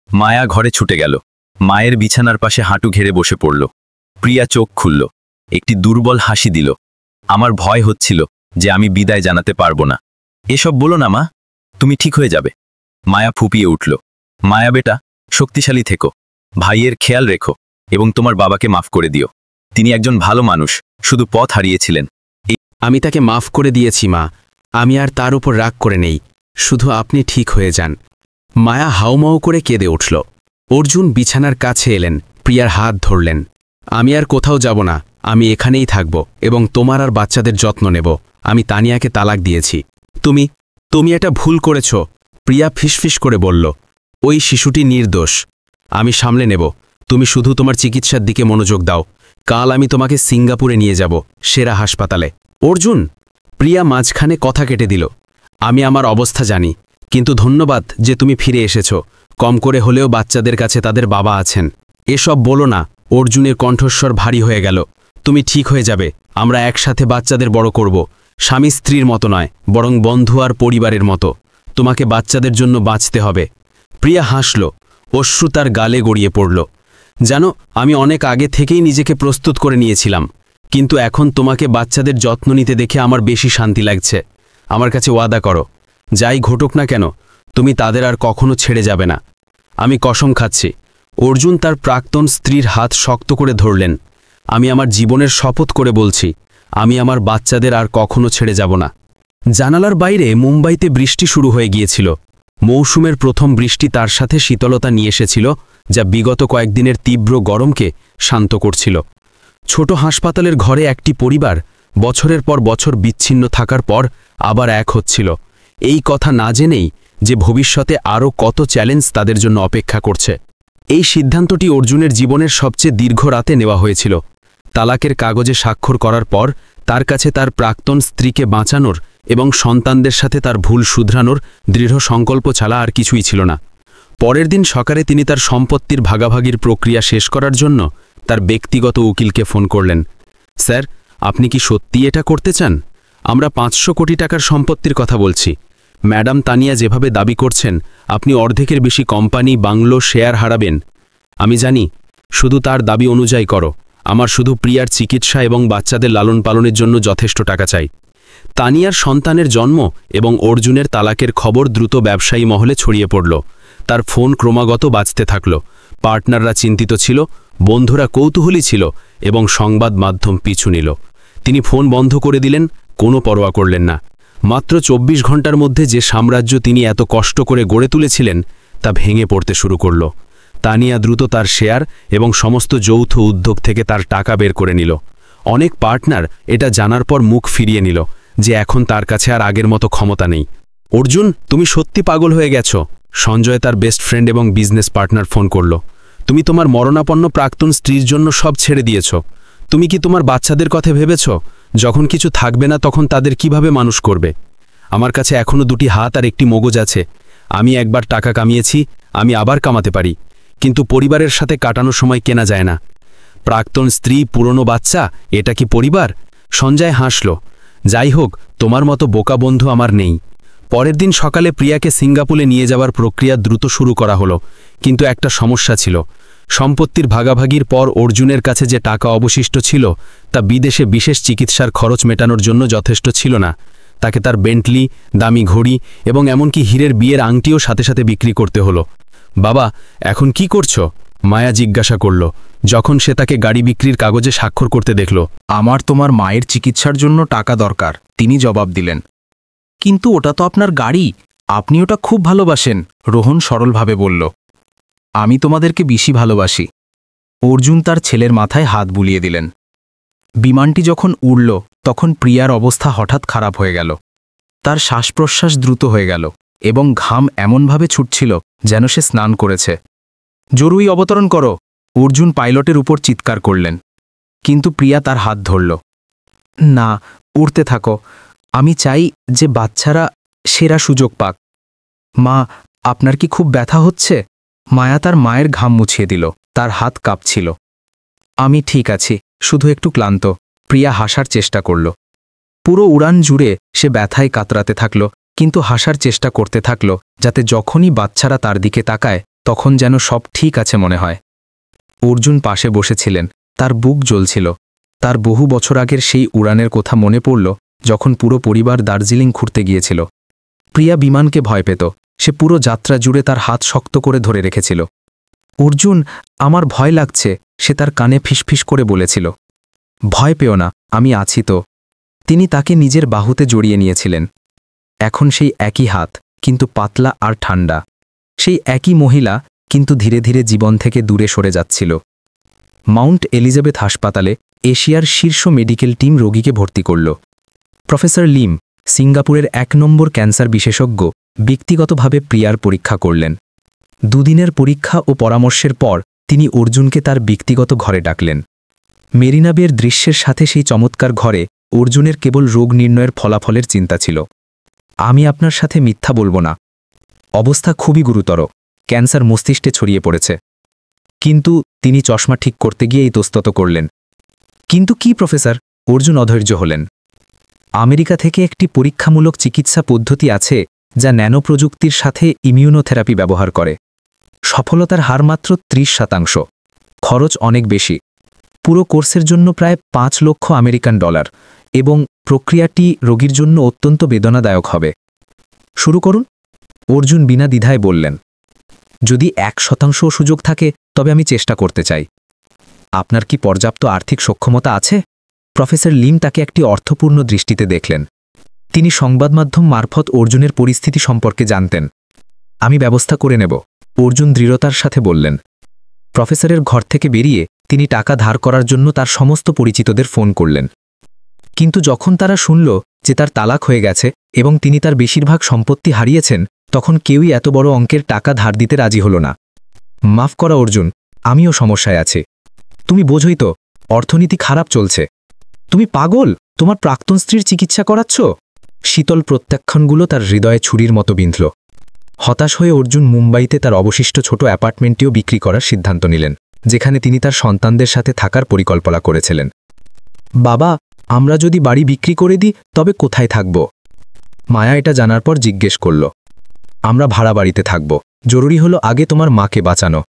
মায়া ঘরে ছুটে গেল। মায়ের বিছানার পাশে হাঁটু ঘেরে বসে পড়ল। প্রিয়া চোখ খুলল, একটি দুর্বল হাসি দিল। আমার ভয় হচ্ছিল যে আমি বিদায় জানাতে পারবো না। এসব বলো না মা, তুমি ঠিক হয়ে যাবে। মায়া ফুপিয়ে উঠল। মায়া বেটা, শক্তিশালী থেকো, ভাইয়ের খেয়াল রেখো এবং তোমার বাবাকে মাফ করে দিও। তিনি একজন ভালো মানুষ, শুধু পথ হারিয়েছিলেন। আমি তাকে মাফ করে দিয়েছি মা। আমি আর তার উপর রাগ করে নেই। শুধু আপনি ঠিক হয়ে যান। মায়া হাউমাউ করে কেঁদে উঠল। অর্জুন বিছানার কাছে এলেন, প্রিয়ার হাত ধরলেন। আমি আর কোথাও যাব না, আমি এখানেই থাকব এবং তোমার আর বাচ্চাদের যত্ন নেব। আমি তানিয়াকে তালাক দিয়েছি। তুমি এটা ভুল করেছ, প্রিয়া ফিসফিস করে বলল। ওই শিশুটি নির্দোষ। আমি সামলে নেব। তুমি শুধু তোমার চিকিৎসার দিকে মনোযোগ দাও। কাল আমি তোমাকে সিঙ্গাপুরে নিয়ে যাব, সেরা হাসপাতালে। অর্জুন, প্রিয়া মাঝখানে কথা কেটে দিল। আমি আমার অবস্থা জানি, কিন্তু ধন্যবাদ যে তুমি ফিরে এসেছ। কম করে হলেও বাচ্চাদের কাছে তাদের বাবা আছেন। এসব বলো না। অর্জুনের কণ্ঠস্বর ভারী হয়ে গেল। তুমি ঠিক হয়ে যাবে। আমরা একসাথে বাচ্চাদের বড় করব। স্বামী স্ত্রীর মতো নয়, বরং বন্ধু আর পরিবারের মতো। তোমাকে বাচ্চাদের জন্য বাঁচতে হবে। প্রিয়া হাসল। অশ্রু তার গালে গড়িয়ে পড়ল। জানো, আমি অনেক আগে থেকেই নিজেকে প্রস্তুত করে নিয়েছিলাম, কিন্তু এখন তোমাকে বাচ্চাদের যত্ন নিতে দেখে আমার বেশি শান্তি লাগছে। আমার কাছে ওয়াদা করো, যাই ঘটুক না কেন, তুমি তাদের আর কখনো ছেড়ে যাবে না। আমি কসম খাচ্ছি। অর্জুন তার প্রাক্তন স্ত্রীর হাত শক্ত করে ধরলেন। আমি আমার জীবনের শপথ করে বলছি, আমি আমার বাচ্চাদের আর কখনো ছেড়ে যাব না। জানালার বাইরে মুম্বাইতে বৃষ্টি শুরু হয়ে গিয়েছিল। মৌসুমের প্রথম বৃষ্টি তার সাথে শীতলতা নিয়ে এসেছিল, যা বিগত কয়েকদিনের তীব্র গরমকে শান্ত করছিল। ছোট হাসপাতালের ঘরে একটি পরিবার বছরের পর বছর বিচ্ছিন্ন থাকার পর আবার এক হচ্ছিল, এই কথা না জেনেই যে ভবিষ্যতে আরও কত চ্যালেঞ্জ তাদের জন্য অপেক্ষা করছে। এই সিদ্ধান্তটি অর্জুনের জীবনের সবচেয়ে দীর্ঘ রাতে নেওয়া হয়েছিল। তালাকের কাগজে স্বাক্ষর করার পর তার কাছে তার প্রাক্তন স্ত্রীকে বাঁচানোর এবং সন্তানদের সাথে তার ভুল শুধরানোর দৃঢ় সংকল্প ছাড়া আর কিছুই ছিল না। পরের দিন সকালে তিনি তার সম্পত্তির ভাগাভাগির প্রক্রিয়া শেষ করার জন্য তার ব্যক্তিগত উকিলকে ফোন করলেন। স্যার, আপনি কি সত্যি এটা করতে চান? আমরা 500 কোটি টাকার সম্পত্তির কথা বলছি। ম্যাডাম তানিয়া যেভাবে দাবি করছেন, আপনি অর্ধেকের বেশি কোম্পানি, বাংলো, শেয়ার হারাবেন। আমি জানি, শুধু তার দাবি অনুযায়ী করো। আমার শুধু প্রিয়ার চিকিৎসা এবং বাচ্চাদের লালন পালনের জন্য যথেষ্ট টাকা চাই। তানিয়ার সন্তানের জন্ম এবং অর্জুনের তালাকের খবর দ্রুত ব্যবসায়ী মহলে ছড়িয়ে পড়ল। তার ফোন ক্রমাগত বাজতে থাকল। পার্টনাররা চিন্তিত ছিল, বন্ধুরা কৌতূহলী ছিল এবং সংবাদ মাধ্যম পিছু নিল। তিনি ফোন বন্ধ করে দিলেন, কোনো পরোয়া করলেন না। মাত্র ২৪ ঘন্টার মধ্যে যে সাম্রাজ্য তিনি এত কষ্ট করে গড়ে তুলেছিলেন তা ভেঙে পড়তে শুরু করল। তানিয়া দ্রুত তার শেয়ার এবং সমস্ত যৌথ উদ্যোগ থেকে তার টাকা বের করে নিল। অনেক পার্টনার এটা জানার পর মুখ ফিরিয়ে নিল যে এখন তার কাছে আর আগের মতো ক্ষমতা নেই। অর্জুন, তুমি সত্যি পাগল হয়ে গেছ। সঞ্জয় তার বেস্ট ফ্রেন্ড এবং বিজনেস পার্টনার ফোন করল। তুমি তোমার মরণাপন্ন প্রাক্তন স্ত্রীর জন্য সব ছেড়ে দিয়েছ। তুমি কি তোমার বাচ্চাদের কথা ভেবেছ? যখন কিছু থাকবে না তখন তাদের কিভাবে মানুষ করবে? আমার কাছে এখনও 2টি হাত আর একটি মগজ আছে। আমি একবার টাকা কামিয়েছি, আমি আবার কামাতে পারি, কিন্তু পরিবারের সাথে কাটানোর সময় কেনা যায় না। প্রাক্তন স্ত্রী, পুরনো বাচ্চা, এটা কি পরিবার? সঞ্জয় হাসল। যাই হোক, তোমার মতো বোকা বন্ধু আমার নেই। পরের দিন সকালে প্রিয়াকে সিঙ্গাপুরে নিয়ে যাওয়ার প্রক্রিয়া দ্রুত শুরু করা হলো, কিন্তু একটা সমস্যা ছিল। সম্পত্তির ভাগাভাগির পর অর্জুনের কাছে যে টাকা অবশিষ্ট ছিল তা বিদেশে বিশেষ চিকিৎসার খরচ মেটানোর জন্য যথেষ্ট ছিল না। তাকে তার বেন্টলি, দামি ঘড়ি এবং এমনকি হীরের বিয়ের আংটিও সাথে সাথে বিক্রি করতে হলো। বাবা, এখন কি করছো? মায়া জিজ্ঞাসা করল যখন সে তাকে গাড়ি বিক্রির কাগজে স্বাক্ষর করতে দেখল। আমার তোমার মায়ের চিকিৎসার জন্য টাকা দরকার, তিনি জবাব দিলেন। কিন্তু ওটা তো আপনার গাড়ি, আপনি ওটা খুব ভালোবাসেন, রোহন সরলভাবে বলল। আমি তোমাদেরকে বেশি ভালোবাসি। অর্জুন তার ছেলের মাথায় হাত বুলিয়ে দিলেন। বিমানটি যখন উড়ল তখন প্রিয়ার অবস্থা হঠাৎ খারাপ হয়ে গেল। তার শ্বাস প্রশ্বাস দ্রুত হয়ে গেল এবং ঘাম এমনভাবে ছুটছিল যেন সে স্নান করেছে। জরুরি অবতরণ করো, অর্জুন পাইলটের উপর চিৎকার করলেন। কিন্তু প্রিয়া তার হাত ধরল। না, উড়তে থাকো। আমি চাই যে বাচ্চারা সেরা সুযোগ পাক। মা, আপনার কি খুব ব্যথা হচ্ছে? মায়া তার মায়ের ঘাম মুছিয়ে দিল। তার হাত কাঁপছিল। আমি ঠিক আছি, শুধু একটু ক্লান্ত। প্রিয়া হাসার চেষ্টা করল। পুরো উড়ান জুড়ে সে ব্যথায় কাতরাতে থাকল, কিন্তু হাসার চেষ্টা করতে থাকল যাতে যখনই বাচ্চারা তার দিকে তাকায় তখন যেন সব ঠিক আছে মনে হয়। অর্জুন পাশে বসেছিলেন, তার বুক জ্বলছিল। তার বহু বছর আগের সেই উড়ানের কথা মনে পড়ল যখন পুরো পরিবার দার্জিলিং ঘুরতে গিয়েছিল। প্রিয়া বিমানকে ভয় পেত। সে পুরো যাত্রা জুড়ে তার হাত শক্ত করে ধরে রেখেছিল। অর্জুন, আমার ভয় লাগছে, সে তার কানে ফিসফিস করে বলেছিল। ভয় পেও না, আমি আছি তো। তিনি তাকে নিজের বাহুতে জড়িয়ে নিয়েছিলেন। এখন সেই একই হাত, কিন্তু পাতলা আর ঠান্ডা। সেই একই মহিলা, কিন্তু ধীরে ধীরে জীবন থেকে দূরে সরে যাচ্ছিল। মাউন্ট এলিজাবেথ হাসপাতালে এশিয়ার শীর্ষ মেডিকেল টিম রোগীকে ভর্তি করল। প্রফেসর লিম, সিঙ্গাপুরের 1 নম্বর ক্যান্সার বিশেষজ্ঞ, ব্যক্তিগতভাবে প্রিয়ার পরীক্ষা করলেন। 2 দিনের পরীক্ষা ও পরামর্শের পর তিনি অর্জুনকে তার ব্যক্তিগত ঘরে ডাকলেন। মেরিনা বের দৃশ্যের সাথে সেই চমৎকার ঘরে অর্জুনের কেবল রোগ নির্ণয়ের ফলাফলের চিন্তা ছিল। আমি আপনার সাথে মিথ্যা বলবো না, অবস্থা খুবই গুরুতর, ক্যান্সার মস্তিষ্কে ছড়িয়ে পড়েছে। কিন্তু তিনি চশমা ঠিক করতে গিয়ে ইতস্তত করলেন। কিন্তু কি প্রফেসর? অর্জুন অধৈর্য হলেন। আমেরিকা থেকে একটি পরীক্ষামূলক চিকিৎসা পদ্ধতি আছে যা ন্যানো প্রযুক্তির সাথে ইমিউনোথেরাপি ব্যবহার করে। সফলতার হার মাত্র 30%, খরচ অনেক বেশি, পুরো কোর্সের জন্য প্রায় 5 লক্ষ আমেরিকান ডলার, এবং প্রক্রিয়াটি রোগীর জন্য অত্যন্ত বেদনাদায়ক হবে। শুরু করুন, অর্জুন বিনা দ্বিধায় বললেন। যদি 1% সুযোগ থাকে তবে আমি চেষ্টা করতে চাই। আপনার কি পর্যাপ্ত আর্থিক সক্ষমতা আছে? প্রফেসর লিম তাকে একটি অর্থপূর্ণ দৃষ্টিতে দেখলেন। তিনি সংবাদ মাধ্যম মারফত অর্জুনের পরিস্থিতি সম্পর্কে জানতেন। আমি ব্যবস্থা করে নেব, অর্জুন দৃঢ়তার সাথে বললেন। প্রফেসরের ঘর থেকে বেরিয়ে তিনি টাকা ধার করার জন্য তার সমস্ত পরিচিতদের ফোন করলেন। কিন্তু যখন তারা শুনল যে তার তালাক হয়ে গেছে এবং তিনি তার বেশিরভাগ সম্পত্তি হারিয়েছেন, তখন কেউই এত বড় অঙ্কের টাকা ধার দিতে রাজি হল না। মাফ করা অর্জুন, আমিও সমস্যায় আছি। তুমি বোঝই তো, অর্থনীতি খারাপ চলছে। তুমি পাগল? তোমার প্রাক্তন স্ত্রীর চিকিৎসা করাচ্ছ? শীতল প্রত্যাখ্যানগুলো তার হৃদয়ে ছুরির মতো বিঁধল। হতাশ হয়ে অর্জুন মুম্বাইতে তার অবশিষ্ট ছোট অ্যাপার্টমেন্টটিও বিক্রি করার সিদ্ধান্ত নিলেন, যেখানে তিনি তার সন্তানদের সাথে থাকার পরিকল্পনা করেছিলেন। বাবা, আমরা যদি বাড়ি বিক্রি করে দিই তবে কোথায় থাকব? মায়া এটা জানার পর জিজ্ঞেস করল। আমরা ভাড়া বাড়িতে থাকব। জরুরি হলো আগে তোমার মাকে বাঁচানো।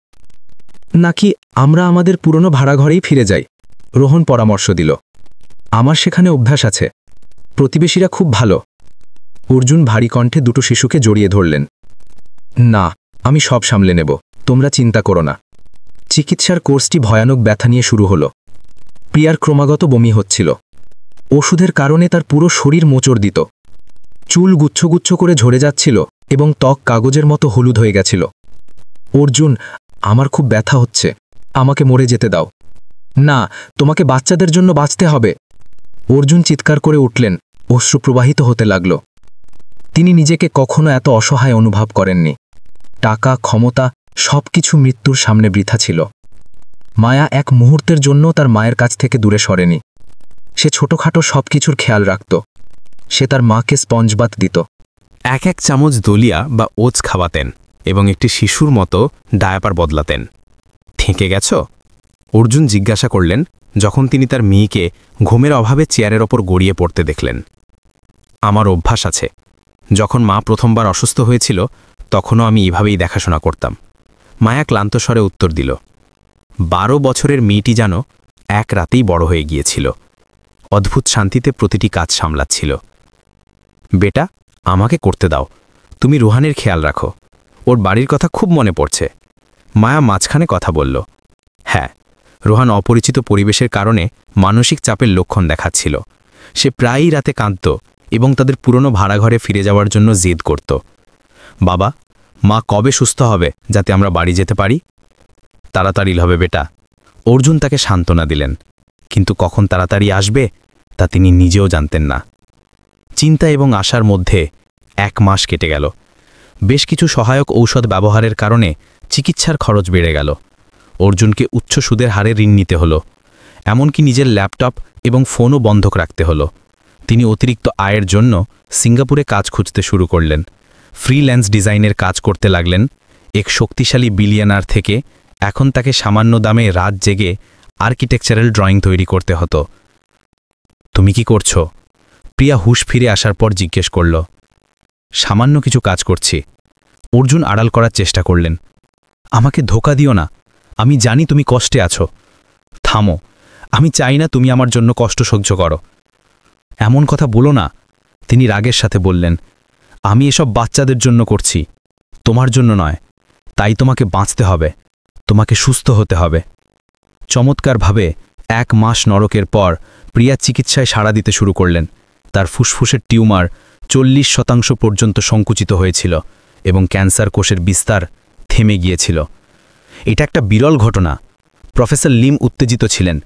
নাকি আমরা আমাদের পুরনো ভাড়াঘরেই ফিরে যাই? রোহন পরামর্শ দিল। আমার সেখানে অভ্যাস আছে, প্রতিবেশীরা খুব ভালো। অর্জুন ভারী কণ্ঠে 2 শিশুকে জড়িয়ে ধরলেন। না, আমি সব সামলে নেব, তোমরা চিন্তা করো না। চিকিৎসার কোর্সটি ভয়ানক ব্যথা নিয়ে শুরু হলো। প্রিয়ার ক্রমাগত বমি হচ্ছিল। ওষুধের কারণে তার পুরো শরীর মোচড় দিত। চুল গুচ্ছ করে ঝরে যাচ্ছিল এবং ত্বক কাগজের মতো হলুদ হয়ে গেছিল। অর্জুন, আমার খুব ব্যথা হচ্ছে, আমাকে মরে যেতে দাও। না, তোমাকে বাচ্চাদের জন্য বাঁচতে হবে। অর্জুন চিৎকার করে উঠলেন, অশ্রু প্রবাহিত হতে লাগল। তিনি নিজেকে কখনো এত অসহায় অনুভব করেননি। টাকা, ক্ষমতা সবকিছু মৃত্যুর সামনে বৃথা ছিল। মায়া এক মুহূর্তের জন্য তার মায়ের কাছ থেকে দূরে সরেনি। সে ছোটখাটো সবকিছুর খেয়াল রাখত। সে তার মাকে স্পঞ্জবাত দিত। এক চামচ দলিয়া বা ওটস খাওয়াতেন এবং একটি শিশুর মতো ডায়াপার বদলাতেন। ঠেকে গেছ? অর্জুন জিজ্ঞাসা করলেন যখন তিনি তার মেয়েকে ঘুমের অভাবে চেয়ারের ওপর গড়িয়ে পড়তে দেখলেন। আমার অভ্যাস আছে। যখন মা প্রথমবার অসুস্থ হয়েছিল তখনও আমি এভাবেই দেখাশোনা করতাম। মায়া ক্লান্ত স্বরে উত্তর দিল। 12 বছরের মেয়েটি যেন এক রাতেই বড় হয়ে গিয়েছিল। অদ্ভুত শান্তিতে প্রতিটি কাজ সামলাচ্ছিল। বেটা, আমাকে করতে দাও, তুমি রুহানের খেয়াল রাখো, ওর বাড়ির কথা খুব মনে পড়ছে। মায়া মাঝখানে কথা বলল। হ্যাঁ, রোহান অপরিচিত পরিবেশের কারণে মানসিক চাপের লক্ষণ দেখাচ্ছিল। সে প্রায়ই রাতে কাঁদত এবং তাদের পুরনো ভাড়াঘরে ফিরে যাওয়ার জন্য জেদ করত। বাবা, মা কবে সুস্থ হবে যাতে আমরা বাড়ি যেতে পারি? তাড়াতাড়ি হবে বেটা, অর্জুন তাকে সান্ত্বনা দিলেন। কিন্তু কখন তাড়াতাড়ি আসবে তা তিনি নিজেও জানতেন না। চিন্তা এবং আশার মধ্যে 1 মাস কেটে গেল। বেশ কিছু সহায়ক ঔষধ ব্যবহারের কারণে চিকিৎসার খরচ বেড়ে গেল। অর্জুনকে উচ্চ সুদের হারে ঋণ নিতে হলো। এমনকি নিজের ল্যাপটপ এবং ফোনও বন্ধক রাখতে হলো। তিনি অতিরিক্ত আয়ের জন্য সিঙ্গাপুরে কাজ খুঁজতে শুরু করলেন। ফ্রিল্যান্স ডিজাইনের কাজ করতে লাগলেন। এক শক্তিশালী বিলিয়নার থেকে এখন তাকে সামান্য দামে রাত জেগে আর্কিটেকচারাল ড্রয়িং তৈরি করতে হতো। তুমি কি করছো? প্রিয়া হুঁশ ফিরে আসার পর জিজ্ঞেস করল। সামান্য কিছু কাজ করছি। অর্জুন আড়াল করার চেষ্টা করলেন। আমাকে ধোঁকা দিও না, আমি জানি তুমি কষ্টে আছো। থামো, আমি চাই না তুমি আমার জন্য কষ্ট সহ্য করো। এমন কথা বলো না, তিনি রাগের সাথে বললেন। আমি এসব বাচ্চাদের জন্য করছি, তোমার জন্য নয়। তাই তোমাকে বাঁচতে হবে, তোমাকে সুস্থ হতে হবে। চমৎকারভাবে 1 মাস নরকের পর প্রিয়া চিকিৎসায় সাড়া দিতে শুরু করলেন। তার ফুসফুসের টিউমার 40% পর্যন্ত সংকুচিত হয়েছিল এবং ক্যান্সার কোষের বিস্তার থেমে গিয়েছিল। এটা একটা বিরল ঘটনা। প্রফেসর লিম উত্তেজিত ছিলেন,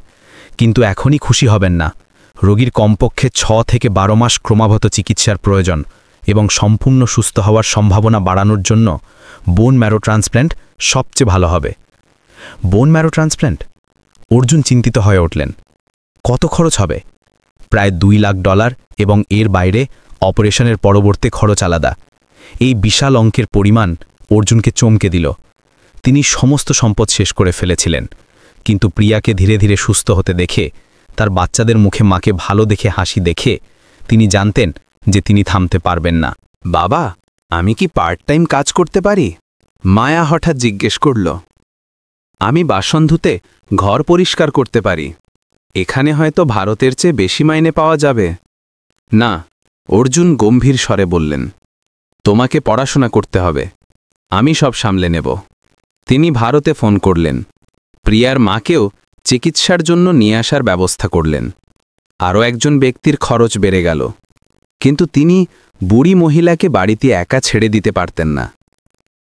কিন্তু এখনই খুশি হবেন না। রোগীর কমপক্ষে 6 থেকে 12 মাস ক্রমাগত চিকিৎসার প্রয়োজন এবং সম্পূর্ণ সুস্থ হওয়ার সম্ভাবনা বাড়ানোর জন্য বোন ম্যারো ট্রান্সপ্ল্যান্ট সবচেয়ে ভালো হবে। Bone marrow transplant? অর্জুন চিন্তিত হয়ে উঠলেন। কত খরচ হবে? প্রায় $2 লাখ এবং এর বাইরে অপারেশনের পরবর্তী খরচ আলাদা। এই বিশাল অঙ্কের পরিমাণ অর্জুনকে চমকে দিল। তিনি সমস্ত সম্পদ শেষ করে ফেলেছিলেন, কিন্তু প্রিয়াকে ধীরে ধীরে সুস্থ হতে দেখে, তার বাচ্চাদের মুখে মাকে ভালো দেখে হাসি দেখে তিনি জানতেন যে তিনি থামতে পারবেন না। বাবা, আমি কি পার্ট টাইম কাজ করতে পারি? মায়া হঠাৎ জিজ্ঞেস করল। আমি বাসন ধুতে, ঘর পরিষ্কার করতে পারি। এখানে হয়তো ভারতের চেয়ে বেশি মাইনে পাওয়া যাবে। না, অর্জুন গম্ভীর স্বরে বললেন। তোমাকে পড়াশোনা করতে হবে, আমি সব সামলে নেব। তিনি ভারতে ফোন করলেন। প্রিয়ার মাকেও চিকিৎসার জন্য নিয়ে আসার ব্যবস্থা করলেন। আরও একজন ব্যক্তির খরচ বেড়ে গেল, কিন্তু তিনি বুড়ি মহিলাকে বাড়িতে একা ছেড়ে দিতে পারতেন না।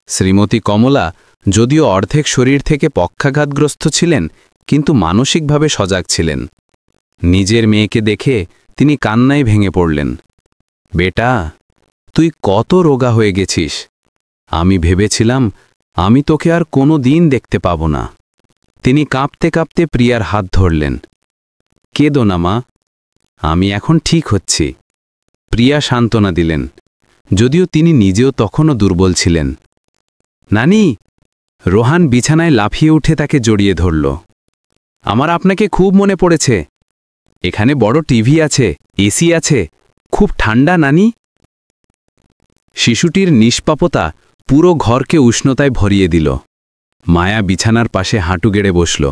শ্রীমতী কমলা যদিও অর্ধেক শরীর থেকে পক্ষাঘাতগ্রস্ত ছিলেন, কিন্তু মানসিকভাবে সজাগ ছিলেন। নিজের মেয়েকে দেখে তিনি কান্নায় ভেঙে পড়লেন। বেটা, তুই কত রোগা হয়ে গেছিস। আমি ভেবেছিলাম আমি তোকে আর কোনো দিন দেখতে পাব না। তিনি কাঁপতে কাঁপতে প্রিয়ার হাত ধরলেন। কেঁদো না মা, আমি এখন ঠিক হচ্ছি। প্রিয়া সান্ত্বনা দিলেন, যদিও তিনি নিজেও তখনও দুর্বল ছিলেন। নানি, রোহান বিছানায় লাফিয়ে উঠে তাকে জড়িয়ে ধরল। আমার আপনাকে খুব মনে পড়েছে। এখানে বড় টিভি আছে, এসি আছে, খুব ঠান্ডা নানি। শিশুটির নিষ্পাপতা পুরো ঘরকে উষ্ণতায় ভরিয়ে দিল। মায়া বিছানার পাশে হাঁটু গেড়ে বসল।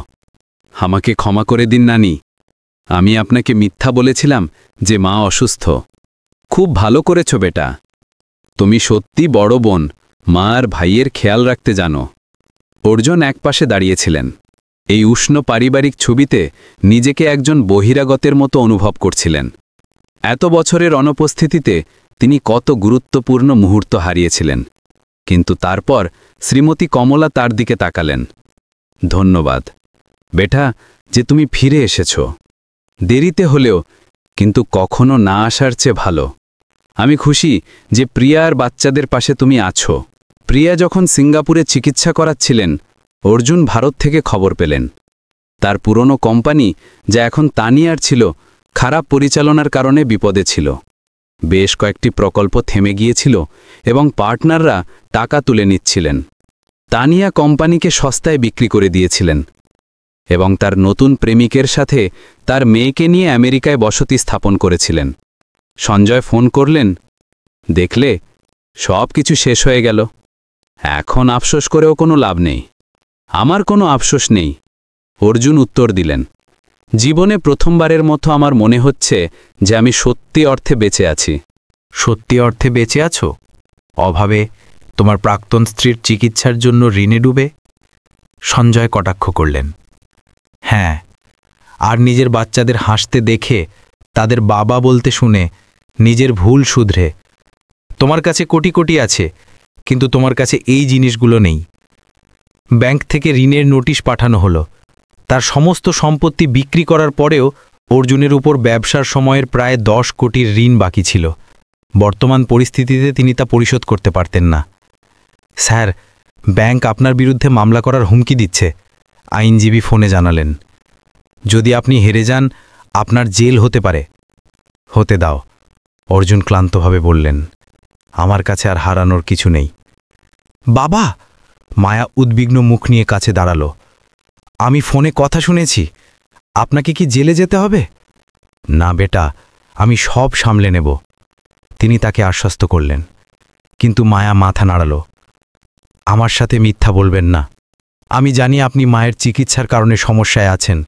আমাকে ক্ষমা করে দিন নানি, আমি আপনাকে মিথ্যা বলেছিলাম যে মা অসুস্থ। খুব ভালো করেছ বেটা, তুমি সত্যি বড় বোন, মা আর ভাইয়ের খেয়াল রাখতে জানো। অর্জুন একপাশে দাঁড়িয়েছিলেন। এই উষ্ণ পারিবারিক ছবিতে নিজেকে একজন বহিরাগতের মতো অনুভব করছিলেন। এত বছরের অনুপস্থিতিতে তিনি কত গুরুত্বপূর্ণ মুহূর্ত হারিয়েছিলেন। কিন্তু তারপর শ্রীমতী কমলা তার দিকে তাকালেন। ধন্যবাদ বেটা যে তুমি ফিরে এসেছ, দেরিতে হলেও, কিন্তু কখনো না আসার চেয়ে ভালো। আমি খুশি যে প্রিয়া আর বাচ্চাদের পাশে তুমি আছো। প্রিয়া যখন সিঙ্গাপুরে চিকিৎসা করাচ্ছিলেন, অর্জুন ভারত থেকে খবর পেলেন। তার পুরনো কোম্পানি, যা এখন তানিয়ার ছিল, খারাপ পরিচালনার কারণে বিপদে ছিল। বেশ কয়েকটি প্রকল্প থেমে গিয়েছিল এবং পার্টনাররা টাকা তুলে নিচ্ছিলেন। তানিয়া কোম্পানিকে সস্তায় বিক্রি করে দিয়েছিলেন এবং তার নতুন প্রেমিকের সাথে তার মেয়েকে নিয়ে আমেরিকায় বসতি স্থাপন করেছিলেন। সঞ্জয় ফোন করলেন, দেখলে সব কিছু শেষ হয়ে গেল। এখন আফসোস করেও কোনো লাভ নেই। আমার কোনো আফসোস নেই, অর্জুন উত্তর দিলেন। জীবনে প্রথমবারের মতো আমার মনে হচ্ছে যে আমি সত্যি অর্থে বেঁচে আছি। সত্যি অর্থে বেঁচে আছো? অভাবে তোমার প্রাক্তন স্ত্রীর চিকিৎসার জন্য ঋণে ডুবে? সঞ্জয় কটাক্ষ করলেন। হ্যাঁ, আর নিজের বাচ্চাদের হাসতে দেখে, তাদের বাবা বলতে শুনে, নিজের ভুল শুধরে। তোমার কাছে কোটি কোটি আছে, কিন্তু তোমার কাছে এই জিনিসগুলো নেই। ব্যাংক থেকে ঋণের নোটিশ পাঠানো হলো। তার সমস্ত সম্পত্তি বিক্রি করার পরেও অর্জুনের উপর ব্যবসার সময়ের প্রায় 10 কোটির ঋণ বাকি ছিল। বর্তমান পরিস্থিতিতে তিনি তা পরিশোধ করতে পারতেন না। স্যার, ব্যাংক আপনার বিরুদ্ধে মামলা করার হুমকি দিচ্ছে, আইনজীবী ফোনে জানালেন। যদি আপনি হেরে যান, আপনার জেল হতে পারে। হতে দাও, অর্জুন ক্লান্তভাবে বললেন। আমার কাছে আর হারানোর কিছু নেই। বাবা! মায়া উদ্বিগ্ন মুখ নিয়ে কাছে দাঁড়ালো। আমি ফোনে কথা শুনেছি। আপনাকে কি জেলে যেতে হবে? না বেটা, আমি সব সামলে নেব, তিনি তাকে আশ্বস্ত করলেন। কিন্তু মায়া মাথা নাড়াল। আমার সাথে মিথ্যা বলবেন না। আমি জানি আপনি মায়ের চিকিৎসার কারণে সমস্যায় আছেন।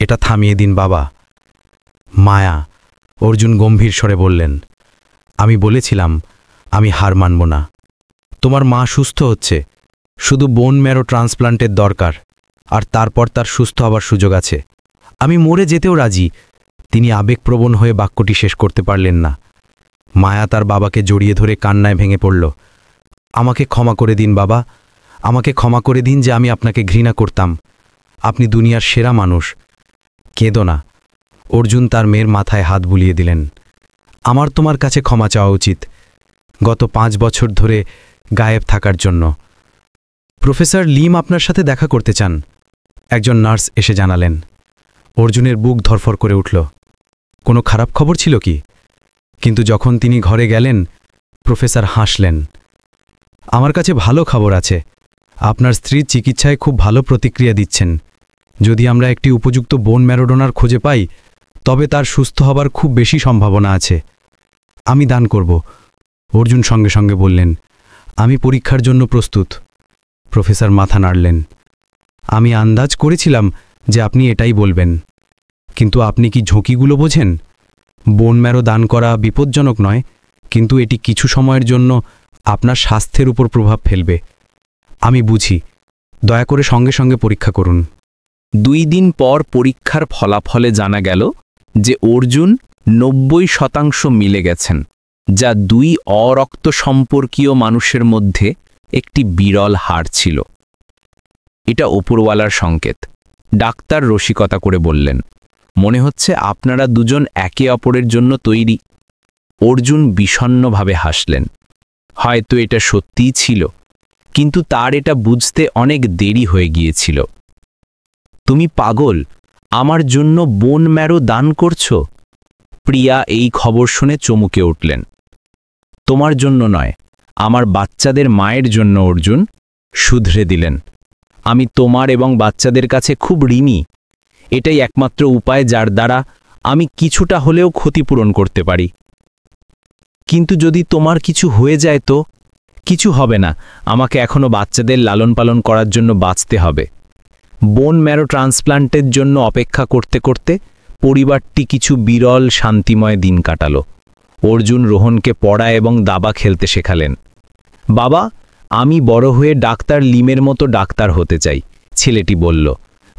এটা থামিয়ে দিন বাবা। মায়া, অর্জুন গম্ভীর স্বরে বললেন, আমি বলেছিলাম আমি হার মানব না। তোমার মা সুস্থ হচ্ছে, শুধু বোন ম্যারো ট্রান্সপ্লান্টের দরকার, আর তারপর তার সুস্থ হবার সুযোগ আছে। আমি মরে যেতেও রাজি। তিনি আবেগপ্রবণ হয়ে বাক্যটি শেষ করতে পারলেন না। মায়া তার বাবাকে জড়িয়ে ধরে কান্নায় ভেঙে পড়ল। আমাকে ক্ষমা করে দিন বাবা, আমাকে ক্ষমা করে দিন যে আমি আপনাকে ঘৃণা করতাম। আপনি দুনিয়ার সেরা মানুষ। কেঁদো না। অর্জুন তার মেয়ের মাথায় হাত বুলিয়ে দিলেন। আমার তোমার কাছে ক্ষমা চাওয়া উচিত, গত 5 বছর ধরে গায়েব থাকার জন্য। প্রফেসর লিম আপনার সাথে দেখা করতে চান, একজন নার্স এসে জানালেন। অর্জুনের বুক ধরফর করে উঠল। কোনো খারাপ খবর ছিল কি? কিন্তু যখন তিনি ঘরে গেলেন, প্রফেসর হাসলেন। আমার কাছে ভালো খবর আছে। আপনার স্ত্রীর চিকিৎসায় খুব ভালো প্রতিক্রিয়া দিচ্ছেন। যদি আমরা একটি উপযুক্ত বোন ম্যারো ডোনার খুঁজে পাই, তবে তার সুস্থ হবার খুব বেশি সম্ভাবনা আছে। আমি দান করব, অর্জুন সঙ্গে সঙ্গে বললেন। আমি পরীক্ষার জন্য প্রস্তুত। প্রফেসর মাথা নাড়লেন। আমি আন্দাজ করেছিলাম যে আপনি এটাই বলবেন। কিন্তু আপনি কি ঝুঁকিগুলো বোঝেন? বোন ম্যারো দান করা বিপজ্জনক নয়, কিন্তু এটি কিছু সময়ের জন্য আপনার স্বাস্থ্যের উপর প্রভাব ফেলবে। আমি বুঝি। দয়া করে সঙ্গে সঙ্গে পরীক্ষা করুন। 2 দিন পর পরীক্ষার ফলাফলে জানা গেল যে অর্জুন 90% মিলে গেছেন, যা 2 অরক্ত সম্পর্কীয় মানুষের মধ্যে একটি বিরল হার ছিল। এটা ওপরওয়ালার সংকেত, ডাক্তার রসিকতা করে বললেন। মনে হচ্ছে আপনারা দুজন একে অপরের জন্য তৈরি। অর্জুন বিষণ্ণভাবে হাসলেন। হয়তো এটা সত্যিই ছিল, কিন্তু তার এটা বুঝতে অনেক দেরি হয়ে গিয়েছিল। তুমি পাগল, আমার জন্য বোন ম্যারো দান করছো? প্রিয়া এই খবর শুনে চমকে উঠলেন। তোমার জন্য নয়, আমার বাচ্চাদের মায়ের জন্য অর্জুন, শুধরে দিলেন। আমি তোমার এবং বাচ্চাদের কাছে খুব ঋণী। এটাই একমাত্র উপায় যার দ্বারা আমি কিছুটা হলেও ক্ষতিপূরণ করতে পারি। কিন্তু যদি তোমার কিছু হয়ে যায় তো? কিছু হবে না, আমাকে এখনো বাচ্চাদের লালন পালন করার জন্য বাঁচতে হবে। বোন ম্যারো ট্রান্সপ্লান্টের জন্য অপেক্ষা করতে করতে পরিবারটি কিছু বিরল শান্তিময় দিন কাটালো। অর্জুন রোহনকে পড়া এবং দাবা খেলতে শেখালেন। বাবা, আমি বড় হয়ে ডাক্তার লিমের মতো ডাক্তার হতে চাই, ছেলেটি বলল।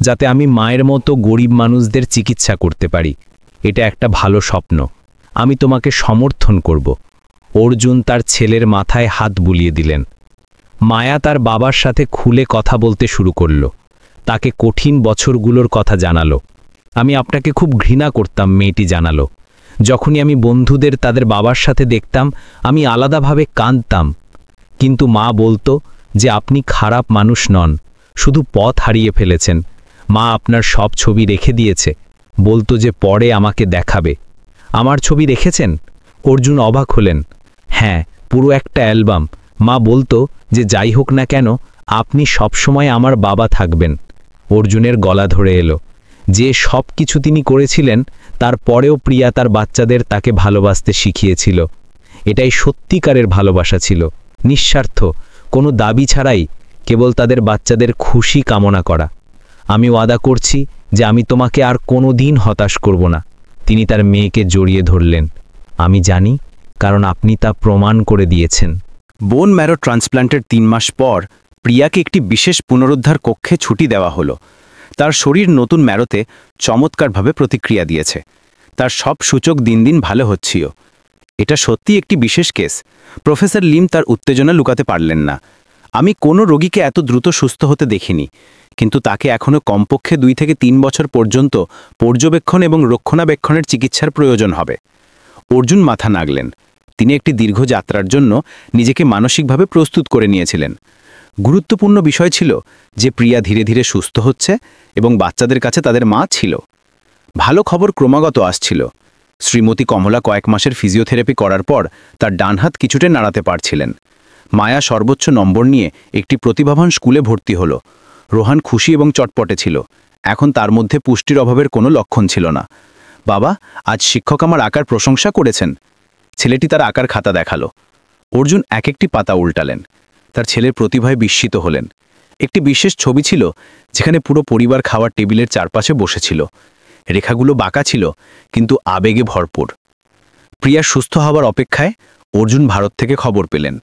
যাতে আমি মায়ের মতো গরিব মানুষদের চিকিৎসা করতে পারি। এটা একটা ভালো স্বপ্ন। আমি তোমাকে সমর্থন করব। অর্জুন তার ছেলের মাথায় হাত বুলিয়ে দিলেন। মায়া তার বাবার সাথে খুলে কথা বলতে শুরু করল। তাকে কঠিন বছরগুলোর কথা জানালো। আমি আপনাকে খুব ঘৃণা করতাম, মেয়েটি জানালো। যখনই আমি বন্ধুদের তাদের বাবার সাথে দেখতাম, আমি আলাদাভাবে কাঁদতাম। কিন্তু মা বলতো যে আপনি খারাপ মানুষ নন, শুধু পথ হারিয়ে ফেলেছেন। মা আপনার সব ছবি রেখে দিয়েছে, বলতো যে পরে আমাকে দেখাবে। আমার ছবি রেখেছেন? অর্জুন অবাক হলেন। হ্যাঁ, পুরো একটা অ্যালবাম। মা বলতো যে যাই হোক না কেন, আপনি সবসময় আমার বাবা থাকবেন। অর্জুনের গলা ধরে এলো। যে সব কিছু তিনি করেছিলেন, তারপরেও প্রিয়া তার বাচ্চাদের তাকে ভালোবাসতে শিখিয়েছিল। এটাই সত্যিকারের ভালোবাসা ছিল, নিঃস্বার্থ, কোনো দাবি ছাড়াই, কেবল তাদের বাচ্চাদের খুশি কামনা করা। আমি ওয়াদা করছি যে আমি তোমাকে আর কোনো দিন হতাশ করব না। তিনি তার মেয়েকে জড়িয়ে ধরলেন। আমি জানি, কারণ আপনি তা প্রমাণ করে দিয়েছেন। বোন ম্যারো ট্রান্সপ্ল্যান্টের 3 মাস পর প্রিয়াকে একটি বিশেষ পুনরুদ্ধার কক্ষে ছুটি দেওয়া হলো। তার শরীর নতুন ম্যারোতে চমৎকারভাবে প্রতিক্রিয়া দিয়েছে। তার সব সূচক দিন দিন ভালো হচ্ছিল। এটা সত্যি একটি বিশেষ কেস। প্রফেসর লিম তার উত্তেজনা লুকাতে পারলেন না। আমি কোনো রোগীকে এত দ্রুত সুস্থ হতে দেখিনি, কিন্তু তাকে এখনও কমপক্ষে 2 থেকে 3 বছর পর্যন্ত পর্যবেক্ষণ এবং রক্ষণাবেক্ষণের চিকিৎসার প্রয়োজন হবে। অর্জুন মাথা নাড়লেন। তিনি একটি দীর্ঘ যাত্রার জন্য নিজেকে মানসিকভাবে প্রস্তুত করে নিয়েছিলেন। গুরুত্বপূর্ণ বিষয় ছিল যে প্রিয়া ধীরে ধীরে সুস্থ হচ্ছে এবং বাচ্চাদের কাছে তাদের মা ছিল। ভালো খবর ক্রমাগত আসছিল। শ্রীমতী কমলা কয়েক মাসের ফিজিওথেরাপি করার পর তার ডান হাত কিছুটা নাড়াতে পারছিলেন। মায়া সর্বোচ্চ নম্বর নিয়ে একটি প্রতিভাবান স্কুলে ভর্তি হল। রোহান খুশি এবং চটপটে ছিল। এখন তার মধ্যে পুষ্টির অভাবের কোনো লক্ষণ ছিল না। বাবা, আজ শিক্ষক আমার আঁকার প্রশংসা করেছেন। ছেলেটি তার আঁকার খাতা দেখালো। অর্জুন এক একটি পাতা উল্টালেন। তার ছেলের প্রতিভায় বিস্মিত হলেন। একটি বিশেষ ছবি ছিল যেখানে পুরো পরিবার খাওয়ার টেবিলের চারপাশে বসেছিল। রেখাগুলো বাঁকা ছিল, কিন্তু আবেগে ভরপুর। প্রিয়া সুস্থ হওয়ার অপেক্ষায় অর্জুন ভারত থেকে খবর পেলেন।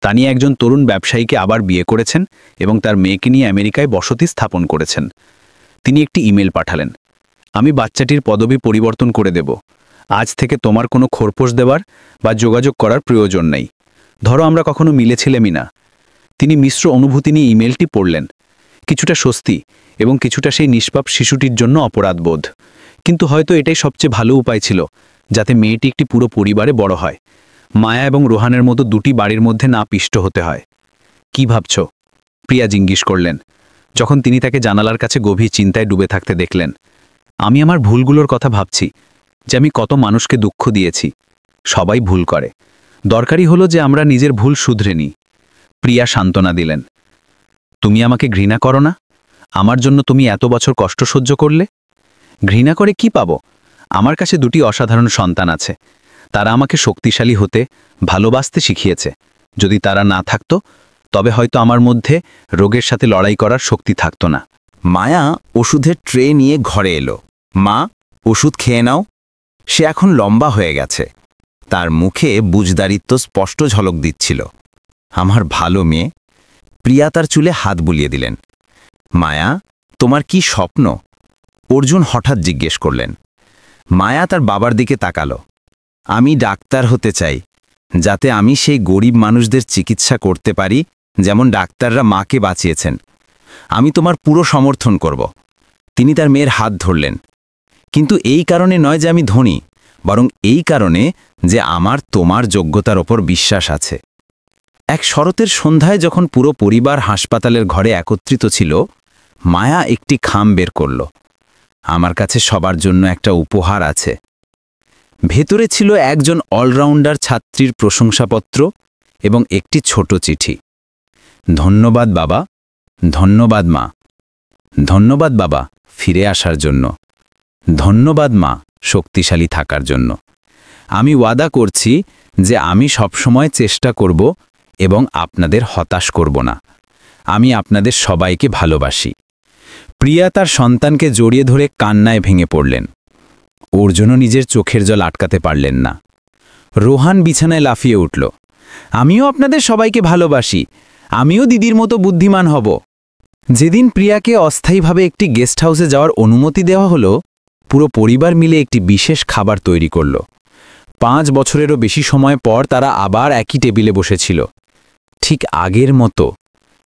তানি একজন তরুণ ব্যবসায়ীকে আবার বিয়ে করেছেন এবং তার মেয়েকে নিয়ে আমেরিকায় বসতি স্থাপন করেছেন। তিনি একটি ইমেল পাঠালেন। আমি বাচ্চাটির পদবি পরিবর্তন করে দেব। আজ থেকে তোমার কোনো খোরপোশ দেওয়ার বা যোগাযোগ করার প্রয়োজন নেই। ধরো আমরা কখনো মিলেছিলামই না। তিনি মিশ্র অনুভূতি নিয়ে ইমেলটি পড়লেন। কিছুটা স্বস্তি এবং কিছুটা সেই নিষ্পাপ শিশুটির জন্য অপরাধবোধ। কিন্তু হয়তো এটাই সবচেয়ে ভালো উপায় ছিল, যাতে মেয়েটি একটি পুরো পরিবারে বড় হয়। মায়া এবং রোহানের মতো দুটি বাড়ির মধ্যে না পিষ্ট হতে হয়। কি ভাবছ? প্রিয়া জিজ্ঞেস করলেন, যখন তিনি তাকে জানালার কাছে গভীর চিন্তায় ডুবে থাকতে দেখলেন। আমি আমার ভুলগুলোর কথা ভাবছি, যে আমি কত মানুষকে দুঃখ দিয়েছি। সবাই ভুল করে। দরকারি হলো যে আমরা নিজের ভুল শুধরে নিই। প্রিয়া সান্ত্বনা দিলেন। তুমি আমাকে ঘৃণা করো না? আমার জন্য তুমি এত বছর কষ্ট সহ্য করলে? ঘৃণা করে কি পাবো? আমার কাছে 2টি অসাধারণ সন্তান আছে। তারা আমাকে শক্তিশালী হতে, ভালোবাসতে শিখিয়েছে। যদি তারা না থাকতো, তবে হয়তো আমার মধ্যে রোগের সাথে লড়াই করার শক্তি থাকতো না। মায়া ওষুধের ট্রে নিয়ে ঘরে এলো। মা, ওষুধ খেয়ে নাও। সে এখন লম্বা হয়ে গেছে। তার মুখে বুঝদারিত্ব স্পষ্ট ঝলক দিচ্ছিল। আমার ভালো মেয়ে। প্রিয়া তার চুলে হাত বুলিয়ে দিলেন। মায়া, তোমার কি স্বপ্ন? অর্জুন হঠাৎ জিজ্ঞেস করলেন। মায়া তার বাবার দিকে তাকালো। আমি ডাক্তার হতে চাই, যাতে আমি সেই গরিব মানুষদের চিকিৎসা করতে পারি, যেমন ডাক্তাররা মাকে বাঁচিয়েছেন। আমি তোমার পুরো সমর্থন করব। তিনি তার মেয়ের হাত ধরলেন। কিন্তু এই কারণে নয় যে আমি ধনী, বরং এই কারণে যে আমার তোমার যোগ্যতার ওপর বিশ্বাস আছে। এক শরতের সন্ধ্যায় যখন পুরো পরিবার হাসপাতালের ঘরে একত্রিত ছিল, মায়া একটি খাম বের করল। আমার কাছে সবার জন্য একটা উপহার আছে। ভেতরে ছিল একজন অলরাউন্ডার ছাত্রীর প্রশংসাপত্র এবং একটি ছোট চিঠি। ধন্যবাদ বাবা, ধন্যবাদ মা, ধন্যবাদ বাবা ফিরে আসার জন্য, ধন্যবাদ মা শক্তিশালী থাকার জন্য। আমি ওয়াদা করছি যে আমি সবসময় চেষ্টা করব এবং আপনাদের হতাশ করব না। আমি আপনাদের সবাইকে ভালোবাসি। প্রিয়া তার সন্তানকে জড়িয়ে ধরে কান্নায় ভেঙে পড়লেন। অর্জুনও নিজের চোখের জল আটকাতে পারলেন না। রোহান বিছানায় লাফিয়ে উঠল। আমিও আপনাদের সবাইকে ভালোবাসি। আমিও দিদির মতো বুদ্ধিমান হব। যেদিন প্রিয়াকে অস্থায়ীভাবে একটি গেস্ট হাউসে যাওয়ার অনুমতি দেওয়া হলো, পুরো পরিবার মিলে একটি বিশেষ খাবার তৈরি করল। 5 বছরেরও বেশি সময় পর তারা আবার একই টেবিলে বসেছিল। ঠিক আগের মতো।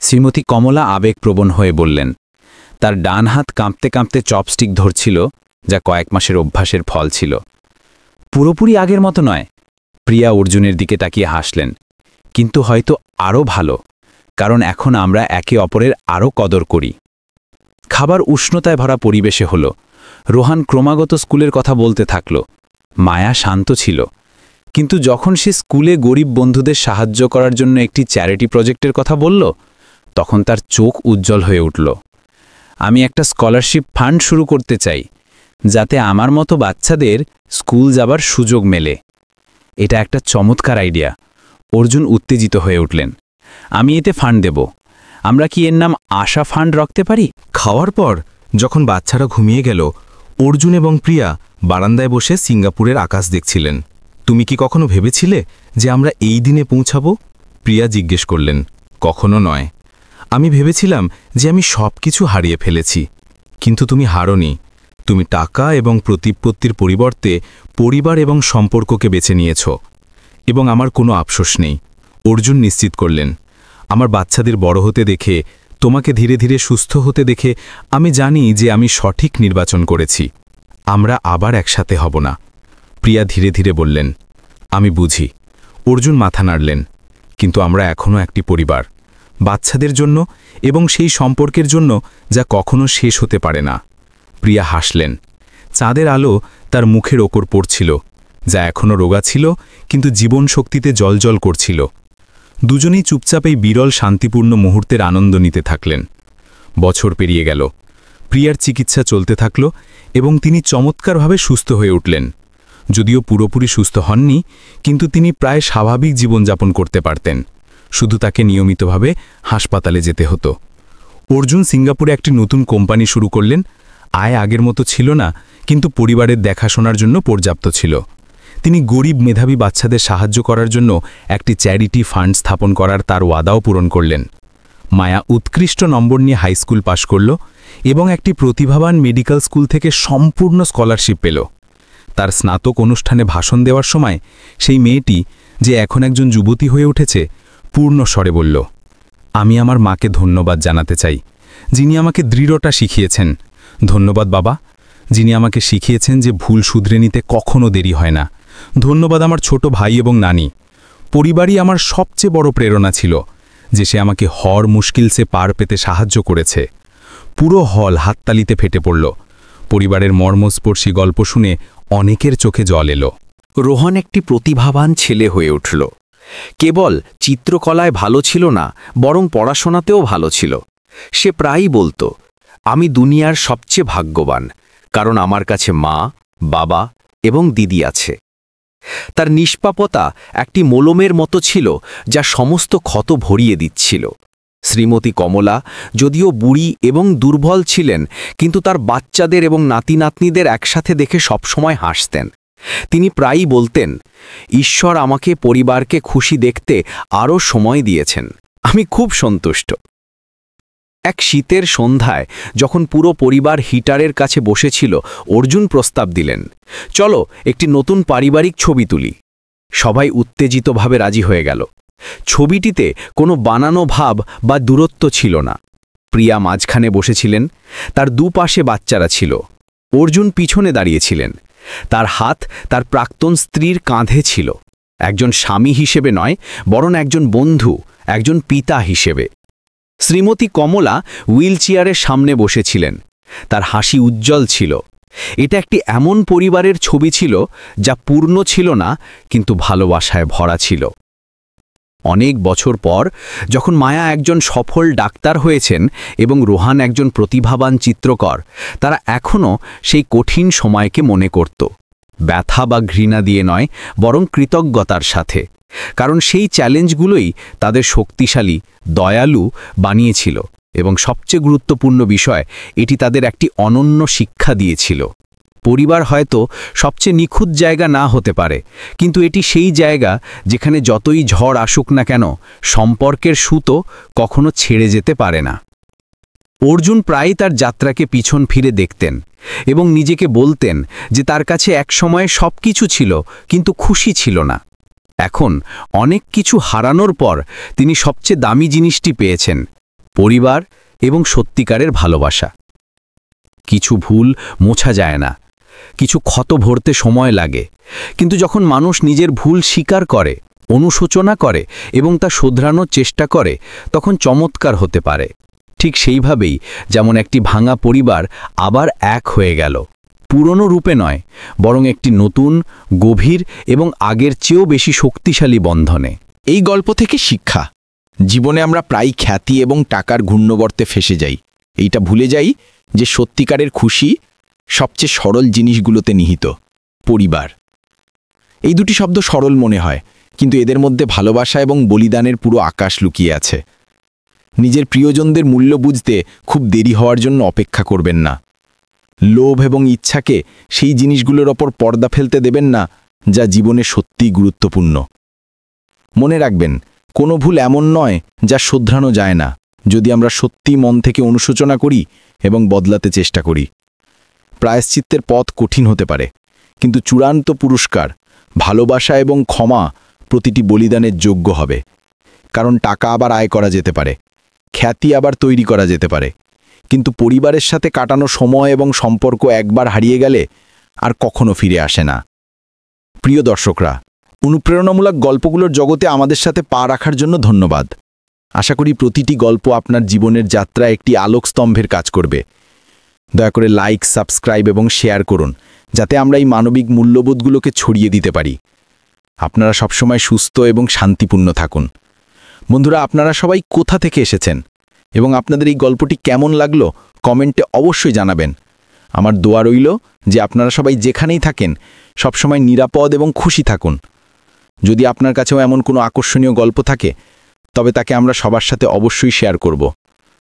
শ্রীমতী কমলা আবেগপ্রবণ হয়ে বললেন। তার ডান হাত কাঁপতে কাঁপতে চপস্টিক ধরছিল, যা কয়েক মাসের অভ্যাসের ফল ছিল। পুরোপুরি আগের মতো নয়। প্রিয়া অর্জুনের দিকে তাকিয়ে হাসলেন। কিন্তু হয়তো আরও ভালো, কারণ এখন আমরা একে অপরের আরও কদর করি। খাবার উষ্ণতায় ভরা পরিবেশে হল। রোহান ক্রমাগত স্কুলের কথা বলতে থাকল। মায়া শান্ত ছিল, কিন্তু যখন সে স্কুলে গরিব বন্ধুদের সাহায্য করার জন্য একটি চ্যারিটি প্রজেক্টের কথা বলল, তখন তার চোখ উজ্জ্বল হয়ে উঠল। আমি একটা স্কলারশিপ ফান্ড শুরু করতে চাই, যাতে আমার মতো বাচ্চাদের স্কুল যাবার সুযোগ মেলে। এটা একটা চমৎকার আইডিয়া। অর্জুন উত্তেজিত হয়ে উঠলেন। আমি এতে ফান্ড দেব। আমরা কি এর নাম আশা ফান্ড রাখতে পারি? খাওয়ার পর যখন বাচ্চারা ঘুমিয়ে গেল, অর্জুন এবং প্রিয়া বারান্দায় বসে সিঙ্গাপুরের আকাশ দেখছিলেন। তুমি কি কখনো ভেবেছিলে যে আমরা এই দিনে পৌঁছাবো? প্রিয়া জিজ্ঞেস করলেন। কখনো নয়। আমি ভেবেছিলাম যে আমি সব কিছু হারিয়ে ফেলেছি, কিন্তু তুমি হারোনি। তুমি টাকা এবং প্রতিপত্তির পরিবর্তে পরিবার এবং সম্পর্ককে বেছে নিয়েছ, এবং আমার কোনো আফসোস নেই। অর্জুন নিশ্চিত করলেন। আমার বাচ্চাদের বড় হতে দেখে, তোমাকে ধীরে ধীরে সুস্থ হতে দেখে আমি জানি যে আমি সঠিক নির্বাচন করেছি। আমরা আবার একসাথে হব না। প্রিয়া ধীরে ধীরে বললেন। আমি বুঝি। অর্জুন মাথা নাড়লেন। কিন্তু আমরা এখনও একটি পরিবার, বাচ্চাদের জন্য এবং সেই সম্পর্কের জন্য যা কখনো শেষ হতে পারে না। প্রিয়া হাসলেন। চাঁদের আলো তার মুখের ওপর পড়ছিল, যা এখনও রোগা ছিল কিন্তু জীবন শক্তিতে জ্বলজ্বল করছিল। দুজনেই চুপচাপ এই বিরল শান্তিপূর্ণ মুহূর্তের আনন্দ নিতে থাকলেন। বছর পেরিয়ে গেল। প্রিয়ার চিকিৎসা চলতে থাকল এবং তিনি চমৎকারভাবে সুস্থ হয়ে উঠলেন। যদিও পুরোপুরি সুস্থ হননি, কিন্তু তিনি প্রায় স্বাভাবিক জীবনযাপন করতে পারতেন। শুধু তাকে নিয়মিতভাবে হাসপাতালে যেতে হতো। অর্জুন সিঙ্গাপুরে একটি নতুন কোম্পানি শুরু করলেন। আয় আগের মতো ছিল না, কিন্তু পরিবারের দেখাশোনার জন্য পর্যাপ্ত ছিল। তিনি গরিব মেধাবী বাচ্চাদের সাহায্য করার জন্য একটি চ্যারিটি ফান্ড স্থাপন করার তার ওয়াদাও পূরণ করলেন। মায়া উৎকৃষ্ট নম্বর নিয়ে হাই স্কুল পাশ করল এবং একটি প্রতিভাবান মেডিকেল স্কুল থেকে সম্পূর্ণ স্কলারশিপ পেল। তার স্নাতক অনুষ্ঠানে ভাষণ দেওয়ার সময় সেই মেয়েটি, যে এখন একজন যুবতী হয়ে উঠেছে, পূর্ণ স্বরে বলল, আমি আমার মাকে ধন্যবাদ জানাতে চাই, যিনি আমাকে দৃঢ়তা শিখিয়েছেন। ধন্যবাদ বাবা, যিনি আমাকে শিখিয়েছেন যে ভুল শুধরে নিতে কখনো দেরি হয় না। ধন্যবাদ আমার ছোট ভাই এবং নানি। পরিবারই আমার সবচেয়ে বড় প্রেরণা ছিল, যে সে আমাকে হর মুশকিলসে পার পেতে সাহায্য করেছে। পুরো হল হাততালিতে ফেটে পড়ল। পরিবারের মর্মস্পর্শী গল্প শুনে অনেকের চোখে জল এলো। রোহন একটি প্রতিভাবান ছেলে হয়ে উঠল। কেবল চিত্রকলায় ভালো ছিল না, বরং পড়াশোনাতেও ভালো ছিল। সে প্রায়ই বলতো, আমি দুনিয়ার সবচেয়ে ভাগ্যবান, কারণ আমার কাছে মা, বাবা এবং দিদি আছে। তার নিষ্পাপতা একটি মলমের মতো ছিল, যা সমস্ত ক্ষত ভরিয়ে দিচ্ছিল। শ্রীমতী কমলা যদিও বুড়ি এবং দুর্বল ছিলেন, কিন্তু তার বাচ্চাদের এবং নাতি নাতনিদের একসাথে দেখে সবসময় হাসতেন। তিনি প্রায়ই বলতেন, ঈশ্বর আমাকে পরিবারকে খুশি দেখতে আরও সময় দিয়েছেন, আমি খুব সন্তুষ্ট। এক শীতের সন্ধ্যায় যখন পুরো পরিবার হিটারের কাছে বসেছিল, অর্জুন প্রস্তাব দিলেন, চলো একটি নতুন পারিবারিক ছবি তুলি। সবাই উত্তেজিতভাবে রাজি হয়ে গেল। ছবিটিতে কোনো বানানো ভাব বা দূরত্ব ছিল না। প্রিয়া মাঝখানে বসেছিলেন, তার দুপাশে বাচ্চারা ছিল। অর্জুন পিছনে দাঁড়িয়েছিলেন। তার হাত তার প্রাক্তন স্ত্রীর কাঁধে ছিল, একজন স্বামী হিসেবে নয়, বরং একজন বন্ধু, একজন পিতা হিসেবে। শ্রীমতী কমলা হুইলচেয়ারের সামনে বসেছিলেন। তার হাসি উজ্জ্বল ছিল। এটা একটি এমন পরিবারের ছবি ছিল যা পূর্ণ ছিল না, কিন্তু ভালোবাসায় ভরা ছিল। অনেক বছর পর যখন মায়া একজন সফল ডাক্তার হয়েছেন এবং রোহান একজন প্রতিভাবান চিত্রকর, তারা এখনও সেই কঠিন সময়কে মনে করত। ব্যথা বা ঘৃণা দিয়ে নয়, বরং কৃতজ্ঞতার সাথে, কারণ সেই চ্যালেঞ্জগুলোই তাদের শক্তিশালী, দয়ালু বানিয়েছিল এবং সবচেয়ে গুরুত্বপূর্ণ বিষয়, এটি তাদের একটি অনন্য শিক্ষা দিয়েছিল। পরিবার হয়তো সবচেয়ে নিখুঁত জায়গা না হতে পারে, কিন্তু এটি সেই জায়গা যেখানে যতই ঝড় আসুক না কেন, সম্পর্কের সুতো কখনো ছেড়ে যেতে পারে না। অর্জুন প্রায়ই তার যাত্রাকে পিছন ফিরে দেখতেন এবং নিজেকে বলতেন যে তার কাছে একসময়ে সব কিছু ছিল কিন্তু খুশি ছিল না। এখন অনেক কিছু হারানোর পর তিনি সবচেয়ে দামি জিনিসটি পেয়েছেন, পরিবার এবং সত্যিকারের ভালোবাসা। কিছু ভুল মোছা যায় না, কিছু ক্ষত ভরতে সময় লাগে, কিন্তু যখন মানুষ নিজের ভুল স্বীকার করে, অনুশোচনা করে এবং তা শোধরানোর চেষ্টা করে, তখন চমৎকার হতে পারে। ঠিক সেইভাবেই যেমন একটি ভাঙা পরিবার আবার এক হয়ে গেল, পুরনো রূপে নয়, বরং একটি নতুন, গভীর এবং আগের চেয়েও বেশি শক্তিশালী বন্ধনে। এই গল্প থেকে শিক্ষা, জীবনে আমরা প্রায় খ্যাতি এবং টাকার ঘূর্ণবর্তে ফেসে যাই। এইটা ভুলে যাই যে সত্যিকারের খুশি সবচেয়ে সরল জিনিসগুলোতে নিহিত। পরিবার, এই দুটি শব্দ সরল মনে হয়, কিন্তু এদের মধ্যে ভালোবাসা এবং বলিদানের পুরো আকাশ লুকিয়ে আছে। নিজের প্রিয়জনদের মূল্য বুঝতে খুব দেরি হওয়ার জন্য অপেক্ষা করবেন না। লোভ এবং ইচ্ছাকে সেই জিনিসগুলোর ওপর পর্দা ফেলতে দেবেন না যা জীবনে সত্যিই গুরুত্বপূর্ণ। মনে রাখবেন, কোনো ভুল এমন নয় যা শোধরানো যায় না, যদি আমরা সত্যি মন থেকে অনুশোচনা করি এবং বদলাতে চেষ্টা করি। প্রায়শ্চিত্তের পথ কঠিন হতে পারে, কিন্তু চূড়ান্ত পুরস্কার, ভালোবাসা এবং ক্ষমা প্রতিটি বলিদানের যোগ্য হবে। কারণ টাকা আবার আয় করা যেতে পারে, খ্যাতি আবার তৈরি করা যেতে পারে, কিন্তু পরিবারের সাথে কাটানো সময় এবং সম্পর্ক একবার হারিয়ে গেলে আর কখনো ফিরে আসে না। প্রিয় দর্শকরা, অনুপ্রেরণামূলক গল্পগুলোর জগতে আমাদের সাথে পা রাখার জন্য ধন্যবাদ। আশা করি প্রতিটি গল্প আপনার জীবনের যাত্রায় একটি আলোকস্তম্ভের কাজ করবে। দয়া করে লাইক, সাবস্ক্রাইব এবং শেয়ার করুন, যাতে আমরা এই মানবিক মূল্যবোধগুলোকে ছড়িয়ে দিতে পারি। আপনারা সবসময় সুস্থ এবং শান্তিপূর্ণ থাকুন। বন্ধুরা, আপনারা সবাই কোথা থেকে এসেছেন এবং আপনাদের এই গল্পটি কেমন লাগলো কমেন্টে অবশ্যই জানাবেন। আমার দোয়া রইল যে আপনারা সবাই যেখানেই থাকেন সবসময় নিরাপদ এবং খুশি থাকুন। যদি আপনার কাছেও এমন কোনো আকর্ষণীয় গল্প থাকে, তবে তাকে আমরা সবার সাথে অবশ্যই শেয়ার করব।